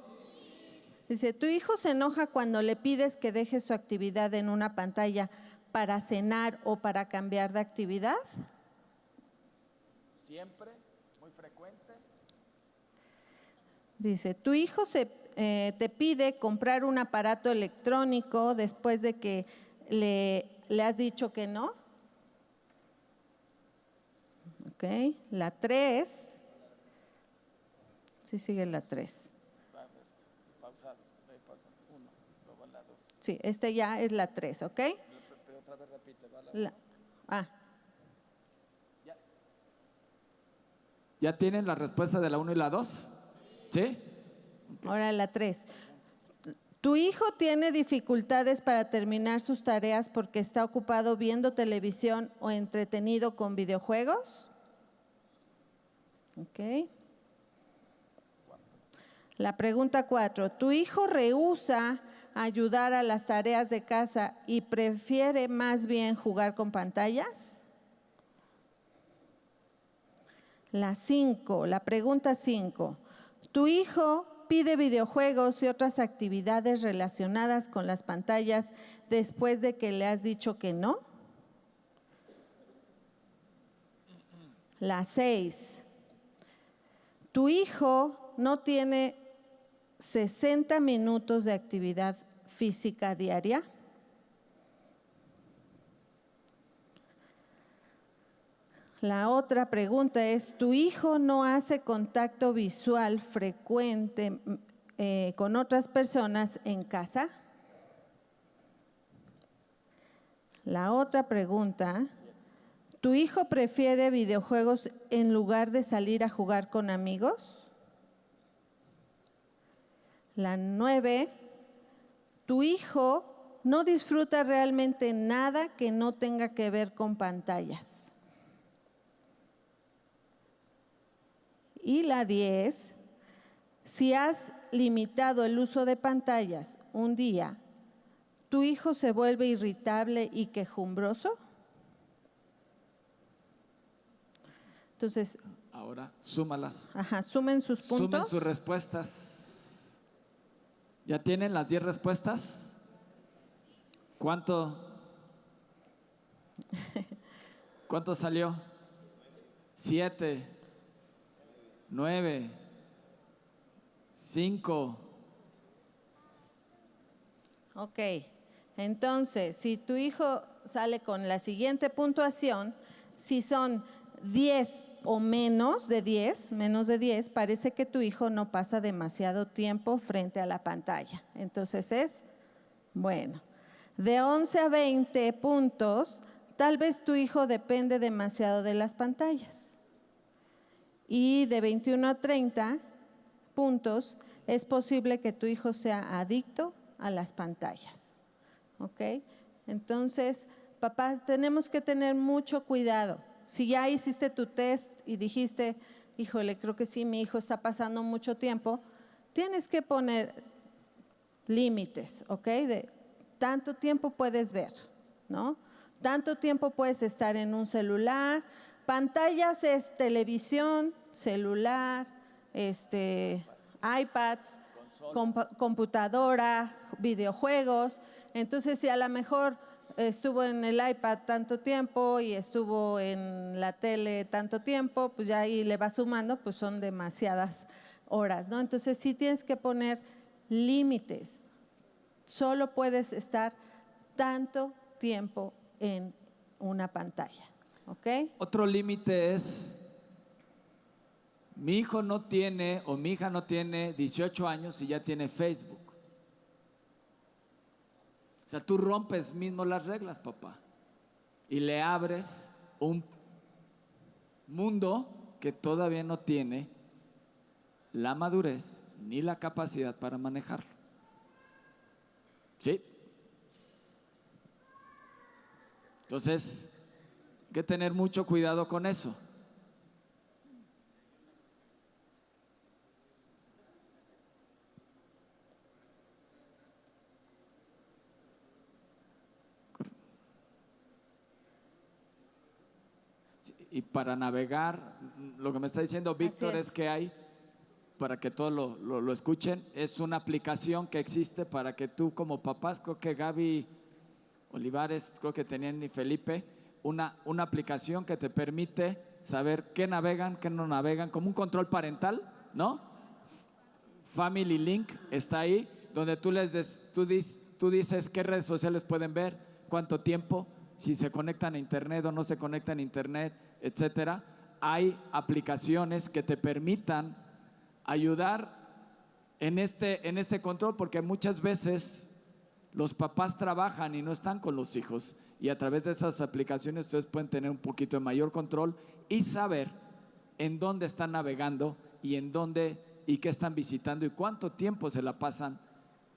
[SPEAKER 3] Dice, ¿tu hijo se enoja cuando le pides que deje su actividad en una pantalla para cenar o para cambiar de actividad?
[SPEAKER 1] Siempre, muy frecuente.
[SPEAKER 3] Dice, ¿tu hijo te pide comprar un aparato electrónico después de que le has dicho que no? Ok, la 3. Sí, sigue la 3.
[SPEAKER 1] Pausado, uno, luego la 2.
[SPEAKER 3] Sí, ya es la 3, ¿ok?
[SPEAKER 1] Pero otra vez repite, va ¿Ya tienen la respuesta de la 1 y la 2? ¿Sí?
[SPEAKER 3] Ahora la 3. ¿Tu hijo tiene dificultades para terminar sus tareas porque está ocupado viendo televisión o entretenido con videojuegos? Ok. La pregunta 4. ¿Tu hijo rehúsa ayudar a las tareas de casa y prefiere más bien jugar con pantallas? La pregunta 5. ¿Tu hijo pide videojuegos y otras actividades relacionadas con las pantallas después de que le has dicho que no? La 6. ¿Tu hijo no tiene 60 minutos de actividad física diaria? La otra pregunta es, ¿tu hijo no hace contacto visual frecuente con otras personas en casa? La otra pregunta, ¿tu hijo prefiere videojuegos en lugar de salir a jugar con amigos? La 9, ¿tu hijo no disfruta realmente nada que no tenga que ver con pantallas? Y la 10, si has limitado el uso de pantallas un día, ¿tu hijo se vuelve irritable y quejumbroso? Entonces,
[SPEAKER 1] ahora súmalas.
[SPEAKER 3] Sumen sus puntos.
[SPEAKER 1] Sumen sus respuestas. ¿Ya tienen las 10 respuestas? ¿Cuánto salió? 7, 9, 5.
[SPEAKER 3] Ok, entonces, si tu hijo sale con la siguiente puntuación, si son 10 o menos de 10, parece que tu hijo no pasa demasiado tiempo frente a la pantalla. Entonces es, bueno, de 11 a 20 puntos, tal vez tu hijo depende demasiado de las pantallas. Y de 21 a 30 puntos, es posible que tu hijo sea adicto a las pantallas. ¿Ok? Entonces, papás, tenemos que tener mucho cuidado. Si ya hiciste tu test y dijiste, híjole, creo que sí, mi hijo está pasando mucho tiempo, tienes que poner límites, ¿ok? De tanto tiempo puedes ver, ¿no? Tanto tiempo puedes estar en un celular. Pantallas es televisión, celular, iPads, computadora, videojuegos. Entonces, si a lo mejor estuvo en el iPad tanto tiempo y estuvo en la tele tanto tiempo, pues ya ahí le va sumando, pues son demasiadas horas, ¿no? Entonces sí tienes que poner límites. Solo puedes estar tanto tiempo en una pantalla, ¿ok?
[SPEAKER 1] Otro límite es, mi hijo no tiene o mi hija no tiene 18 años y ya tiene Facebook. O sea, tú rompes mismo las reglas, papá, y le abres un mundo que todavía no tiene la madurez ni la capacidad para manejarlo. ¿Sí? Entonces, hay que tener mucho cuidado con eso. Y para navegar, lo que me está diciendo Víctor es que hay, para que todos lo escuchen, es una aplicación que existe para que tú como papás, creo que Gaby Olivares, creo que tenían y Felipe, una aplicación que te permite saber qué navegan, qué no navegan, como un control parental, ¿no? Family Link está ahí, donde tú dices qué redes sociales pueden ver, cuánto tiempo, si se conectan a internet o no se conectan a internet, etcétera. Hay aplicaciones que te permitan ayudar en este control, porque muchas veces los papás trabajan y no están con los hijos, y a través de esas aplicaciones ustedes pueden tener un poquito de mayor control y saber en dónde están navegando y en dónde y qué están visitando y cuánto tiempo se la pasan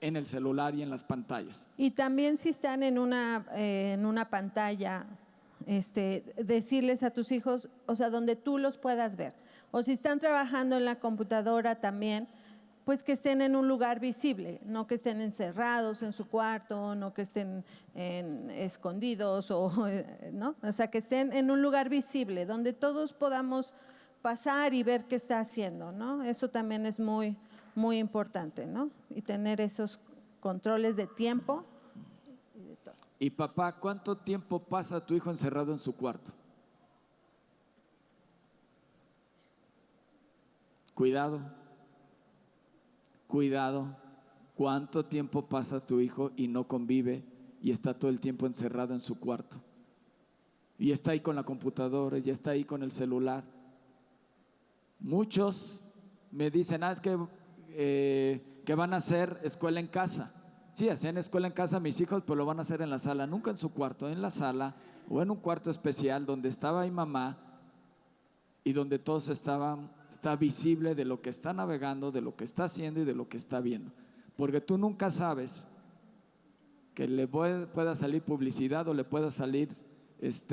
[SPEAKER 1] en el celular y en las pantallas.
[SPEAKER 3] Y también si están en una pantalla, decirles a tus hijos, o sea, donde tú los puedas ver. O si están trabajando en la computadora también, pues que estén en un lugar visible, no que estén encerrados en su cuarto, no que estén escondidos, ¿no? O sea, que estén en un lugar visible, donde todos podamos pasar y ver qué está haciendo, ¿no? Eso también es muy, muy importante, ¿no? Y tener esos controles de tiempo y de todo.
[SPEAKER 1] Y papá, ¿cuánto tiempo pasa tu hijo encerrado en su cuarto? Cuidado, ¿cuánto tiempo pasa tu hijo y no convive y está todo el tiempo encerrado en su cuarto? Y está ahí con la computadora, y está ahí con el celular. Muchos me dicen, es que van a hacer escuela en casa. Sí, hacían escuela en casa mis hijos, pero lo van a hacer en la sala, nunca en su cuarto, en la sala o en un cuarto especial donde estaba mi mamá y donde todos está visible de lo que está navegando, de lo que está haciendo y de lo que está viendo. Porque tú nunca sabes que le pueda salir publicidad o le pueda salir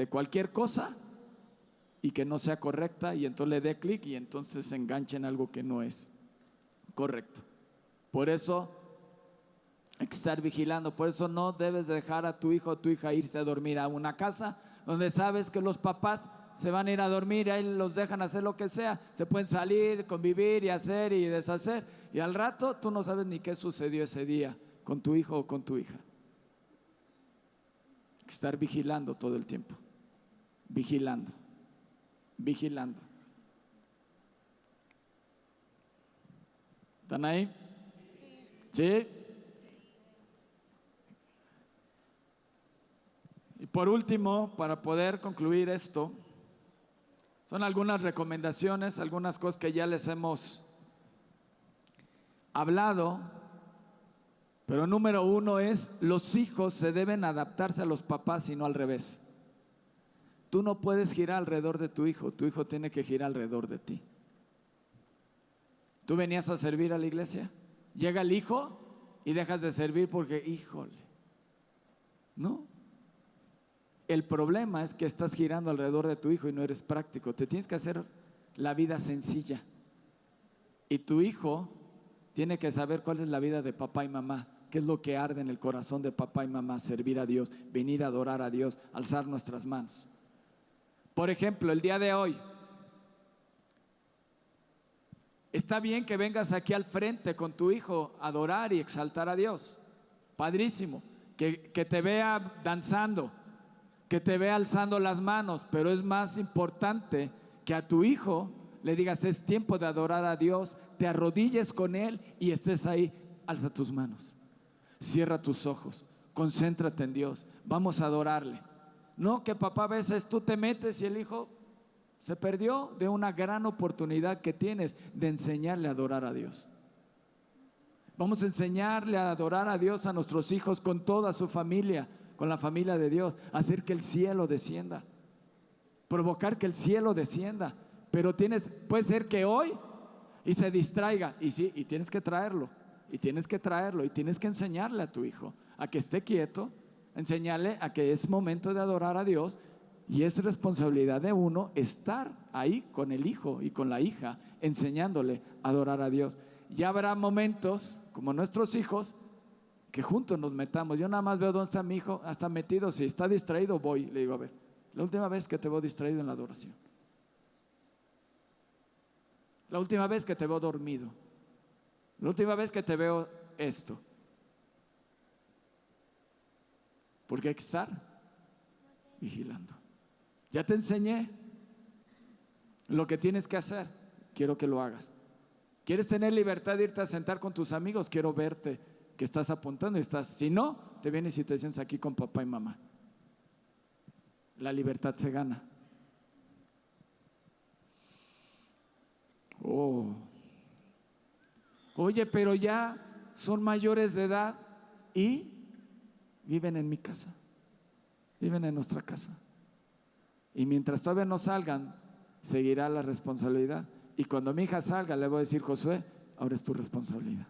[SPEAKER 1] cualquier cosa y que no sea correcta, y entonces le dé clic y entonces se enganche en algo que no es correcto. Por eso hay que estar vigilando. Por eso no debes dejar a tu hijo o tu hija irse a dormir a una casa donde sabes que los papás se van a ir a dormir y ahí los dejan hacer lo que sea. Se pueden salir, convivir y hacer y deshacer, y al rato tú no sabes ni qué sucedió ese día con tu hijo o con tu hija. Hay que estar vigilando todo el tiempo. Vigilando. ¿Están ahí? ¿Sí? Y por último, para poder concluir esto, son algunas recomendaciones, algunas cosas que ya les hemos hablado, pero número uno es: los hijos se deben adaptarse a los papás y no al revés. Tú no puedes girar alrededor de tu hijo tiene que girar alrededor de ti. Tú venías a servir a la iglesia, llega el hijo y dejas de servir porque, híjole, no. El problema es que estás girando alrededor de tu hijo y no eres práctico. Te tienes que hacer la vida sencilla. Y tu hijo tiene que saber cuál es la vida de papá y mamá, qué es lo que arde en el corazón de papá y mamá: servir a Dios, venir a adorar a Dios, alzar nuestras manos. Por ejemplo, el día de hoy, está bien que vengas aquí al frente con tu hijo a adorar y exaltar a Dios. Padrísimo. Que te vea danzando, que te vea alzando las manos, pero es más importante que a tu hijo le digas es tiempo de adorar a Dios, te arrodilles con Él y estés ahí. Alza tus manos, cierra tus ojos, concéntrate en Dios, vamos a adorarle. No que papá a veces tú te metes y el hijo se perdió de una gran oportunidad que tienes de enseñarle a adorar a Dios. Vamos a enseñarle a adorar a Dios a nuestros hijos con toda su familia, con la familia de Dios, hacer que el cielo descienda, provocar que el cielo descienda. Pero puede ser que hoy y se distraiga, y sí, y tienes que traerlo, y tienes que traerlo, y tienes que enseñarle a tu hijo a que esté quieto, enseñarle a que es momento de adorar a Dios, y es responsabilidad de uno estar ahí con el hijo y con la hija, enseñándole a adorar a Dios. Ya habrá momentos, como nuestros hijos, que juntos nos metamos. Yo nada más veo dónde está mi hijo, hasta metido, si está distraído voy, le digo, a ver, la última vez que te veo distraído en la adoración, la última vez que te veo dormido, la última vez que te veo esto. Porque hay que estar vigilando. Ya te enseñé lo que tienes que hacer, quiero que lo hagas. ¿Quieres tener libertad de irte a sentar con tus amigos? Quiero verte que estás apuntando y estás. Si no, te vienes y te sientas aquí con papá y mamá. La libertad se gana. Oh. Oye, pero ya son mayores de edad y viven en mi casa, viven en nuestra casa. Y mientras todavía no salgan, seguirá la responsabilidad. Y cuando mi hija salga, le voy a decir, Josué, ahora es tu responsabilidad.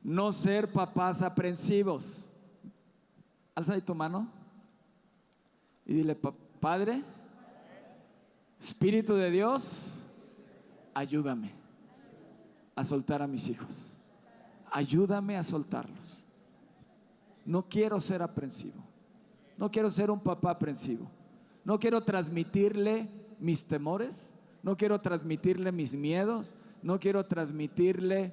[SPEAKER 1] No ser papás aprensivos. Alza ahí tu mano y dile, Padre, Espíritu de Dios, ayúdame a soltar a mis hijos. Ayúdame a soltarlos. No quiero ser aprensivo. No quiero ser un papá aprensivo. No quiero transmitirle mis temores. No quiero transmitirle mis miedos. No quiero transmitirle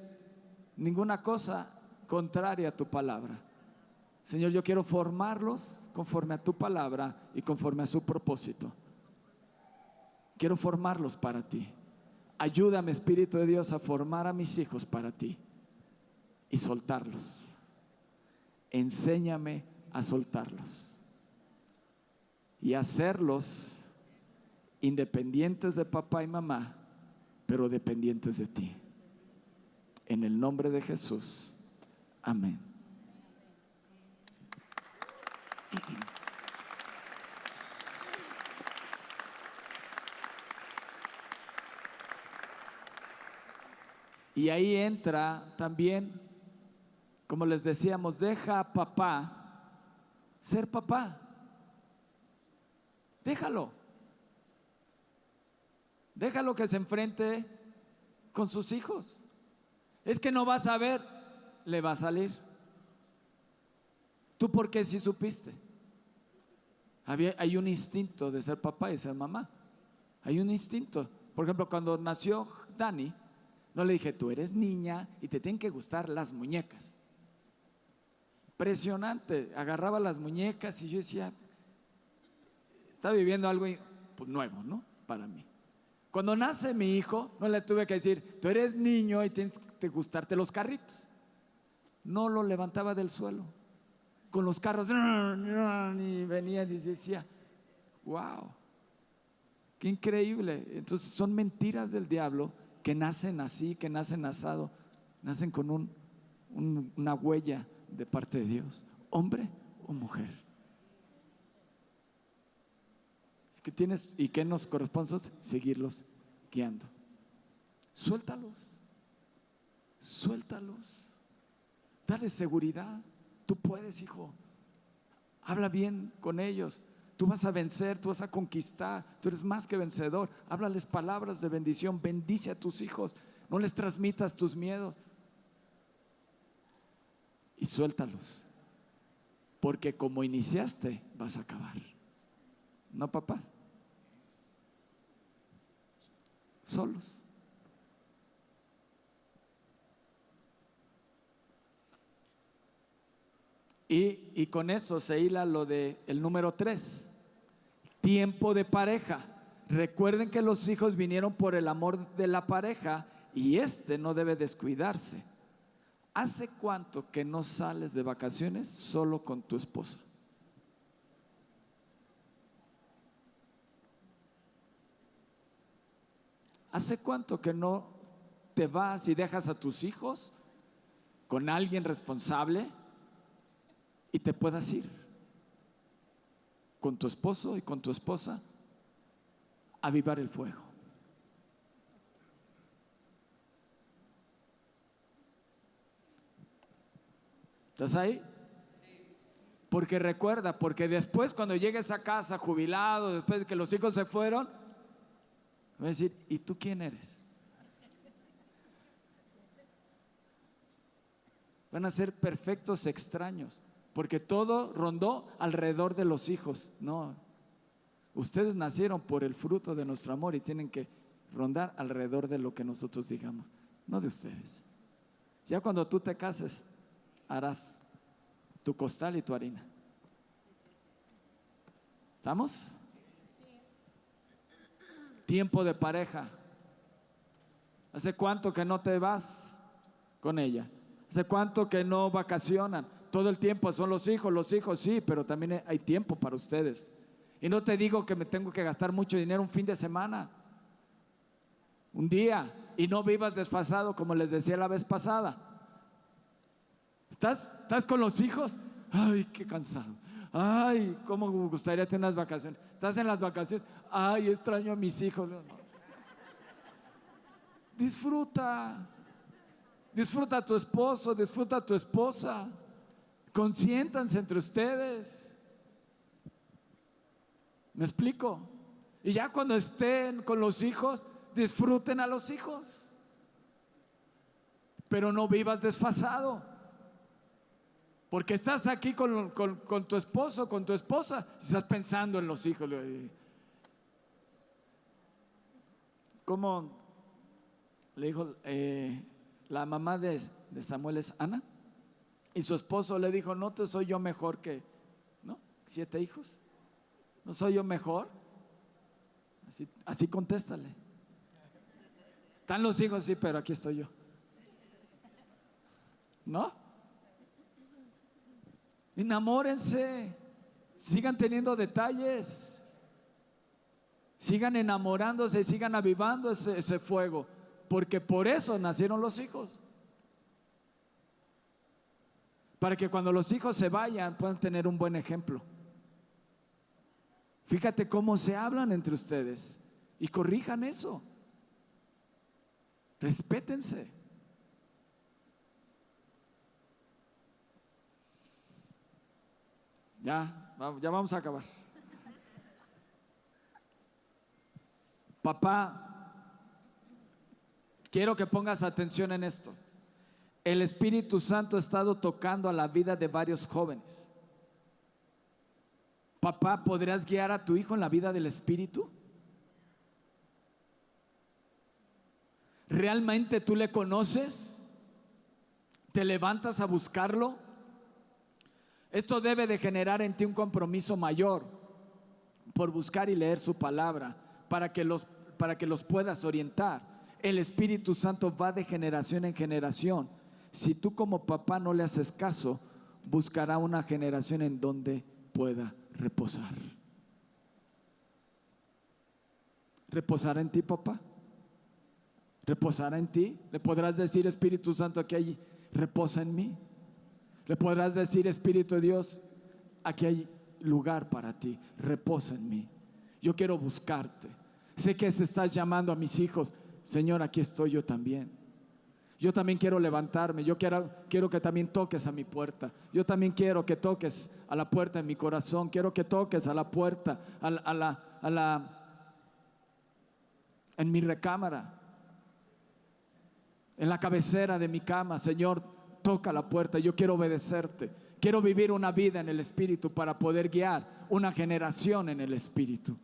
[SPEAKER 1] ninguna cosa contraria a tu palabra. Señor, yo quiero formarlos conforme a tu palabra y conforme a su propósito. Quiero formarlos para ti. Ayúdame, Espíritu de Dios, a formar a mis hijos para ti y soltarlos. Enséñame a soltarlos y hacerlos independientes de papá y mamá, pero dependientes de ti. En el nombre de Jesús. Amén. Y ahí entra también, como les decíamos, deja a papá ser papá. Déjalo. Déjalo que se enfrente con sus hijos. Es que no vas a ver, le va a salir. ¿Tú por qué sí supiste? Hay un instinto de ser papá y ser mamá. Hay un instinto. Por ejemplo, cuando nació Dani, no le dije, tú eres niña y te tienen que gustar las muñecas. Impresionante. Agarraba las muñecas y yo decía, está viviendo algo pues, nuevo, ¿no? Para mí. Cuando nace mi hijo, no le tuve que decir, tú eres niño y tienes que gustarte los carritos. No lo levantaba del suelo. Con los carros, y venía y decía, wow, qué increíble. Entonces son mentiras del diablo que nacen así, que nacen asado, nacen con una huella de parte de Dios, hombre o mujer. Es que tienes, ¿y qué nos corresponde? Seguirlos guiando. Suéltalos, suéltalos, dale seguridad. Tú puedes, hijo. Habla bien con ellos. Tú vas a vencer, tú vas a conquistar. Tú eres más que vencedor. Háblales palabras de bendición. Bendice a tus hijos. No les transmitas tus miedos. Y suéltalos. Porque como iniciaste, vas a acabar. ¿No, papás? Solos. Y con eso se hila lo de el número 3, tiempo de pareja. Recuerden que los hijos vinieron por el amor de la pareja y no debe descuidarse. ¿Hace cuánto que no sales de vacaciones solo con tu esposa? ¿Hace cuánto que no te vas y dejas a tus hijos con alguien responsable y te puedas ir con tu esposo y con tu esposa a avivar el fuego? ¿Estás ahí? Porque recuerda, porque después cuando llegues a casa jubilado, después de que los hijos se fueron, voy a decir, ¿y tú quién eres? Van a ser perfectos extraños, porque todo rondó alrededor de los hijos. No, ustedes nacieron por el fruto de nuestro amor y tienen que rondar alrededor de lo que nosotros digamos, no de ustedes. Ya cuando tú te cases, harás tu costal y tu harina. ¿Estamos? Tiempo de pareja. ¿Hace cuánto que no te vas con ella? ¿Hace cuánto que no vacacionan? Todo el tiempo son los hijos sí, pero también hay tiempo para ustedes. Y no te digo que me tengo que gastar mucho dinero un fin de semana, un día, y no vivas desfasado como les decía la vez pasada. ¿Estás con los hijos? Ay, qué cansado. Ay, cómo me gustaría tener unas vacaciones. ¿Estás en las vacaciones? Ay, extraño a mis hijos. Disfruta. Disfruta a tu esposo, disfruta a tu esposa. Consiéntanse entre ustedes. ¿Me explico? Y ya cuando estén con los hijos, disfruten a los hijos. Pero no vivas desfasado. Porque estás aquí con tu esposo, con tu esposa, y estás pensando en los hijos. ¿Cómo le dijo la mamá de Samuel es Ana? Y su esposo le dijo, no te soy yo mejor que, ¿no? 7 hijos. ¿No soy yo mejor? Así contéstale. Están los hijos, sí, pero aquí estoy yo. ¿No? Enamórense, sigan teniendo detalles, sigan enamorándose, sigan avivando ese fuego, porque por eso nacieron los hijos. Para que cuando los hijos se vayan puedan tener un buen ejemplo. Fíjate cómo se hablan entre ustedes y corrijan eso. Respétense. Ya vamos a acabar. Papá, quiero que pongas atención en esto. El Espíritu Santo ha estado tocando a la vida de varios jóvenes. Papá, ¿podrías guiar a tu hijo en la vida del Espíritu? ¿Realmente tú le conoces? ¿Te levantas a buscarlo? Esto debe de generar en ti un compromiso mayor por buscar y leer su palabra para que los puedas orientar. El Espíritu Santo va de generación en generación. Si tú como papá no le haces caso, buscará una generación en donde pueda reposar. ¿Reposará en ti, papá? ¿Reposará en ti? ¿Le podrás decir, Espíritu Santo, que hay reposa en mí? Le podrás decir, Espíritu de Dios, aquí hay lugar para ti, reposa en mí. Yo quiero buscarte. Sé que se estás llamando a mis hijos. Señor, aquí estoy yo también. Yo también quiero levantarme. Yo quiero que también toques a mi puerta. Yo también quiero que toques a la puerta de mi corazón. Quiero que toques a la puerta, en mi recámara, en la cabecera de mi cama. Señor, toca la puerta, yo quiero obedecerte. Quiero vivir una vida en el Espíritu para poder guiar una generación en el Espíritu.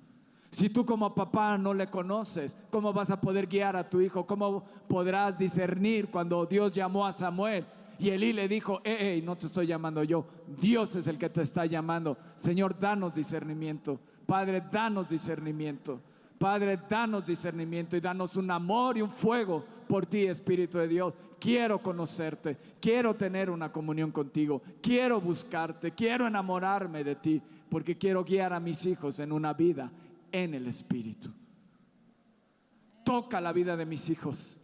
[SPEAKER 1] Si tú como papá no le conoces, ¿cómo vas a poder guiar a tu hijo? ¿Cómo podrás discernir cuando Dios llamó a Samuel Y Elí le dijo: no te estoy llamando yo, Dios es el que te está llamando. Señor, danos discernimiento. Padre, danos discernimiento. Padre, danos discernimiento y danos un amor y un fuego por ti, Espíritu de Dios. Quiero conocerte, quiero tener una comunión contigo, quiero buscarte, quiero enamorarme de ti, porque quiero guiar a mis hijos en una vida en el Espíritu. Toca la vida de mis hijos,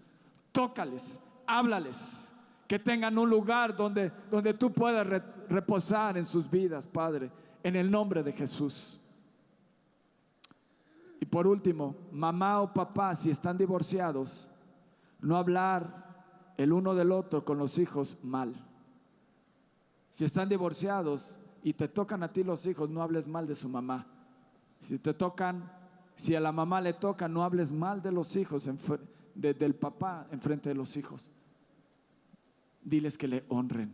[SPEAKER 1] tócales, háblales, que tengan un lugar donde tú puedas reposar en sus vidas, Padre, en el nombre de Jesús. Y por último, mamá o papá, si están divorciados, no hablar el uno del otro con los hijos mal. Si están divorciados y te tocan a ti los hijos, no hables mal de su mamá. Si a la mamá le toca, no hables mal de los hijos, del papá enfrente de los hijos. Diles que le honren.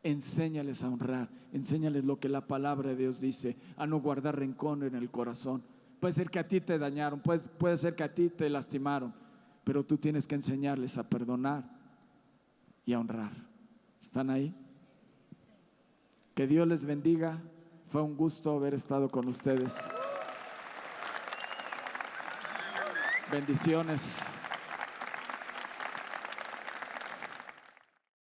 [SPEAKER 1] Enséñales a honrar, enséñales lo que la palabra de Dios dice, a no guardar rencor en el corazón. Puede ser que a ti te dañaron, puede ser que a ti te lastimaron, pero tú tienes que enseñarles a perdonar y a honrar. ¿Están ahí? Que Dios les bendiga. Fue un gusto haber estado con ustedes. Bendiciones.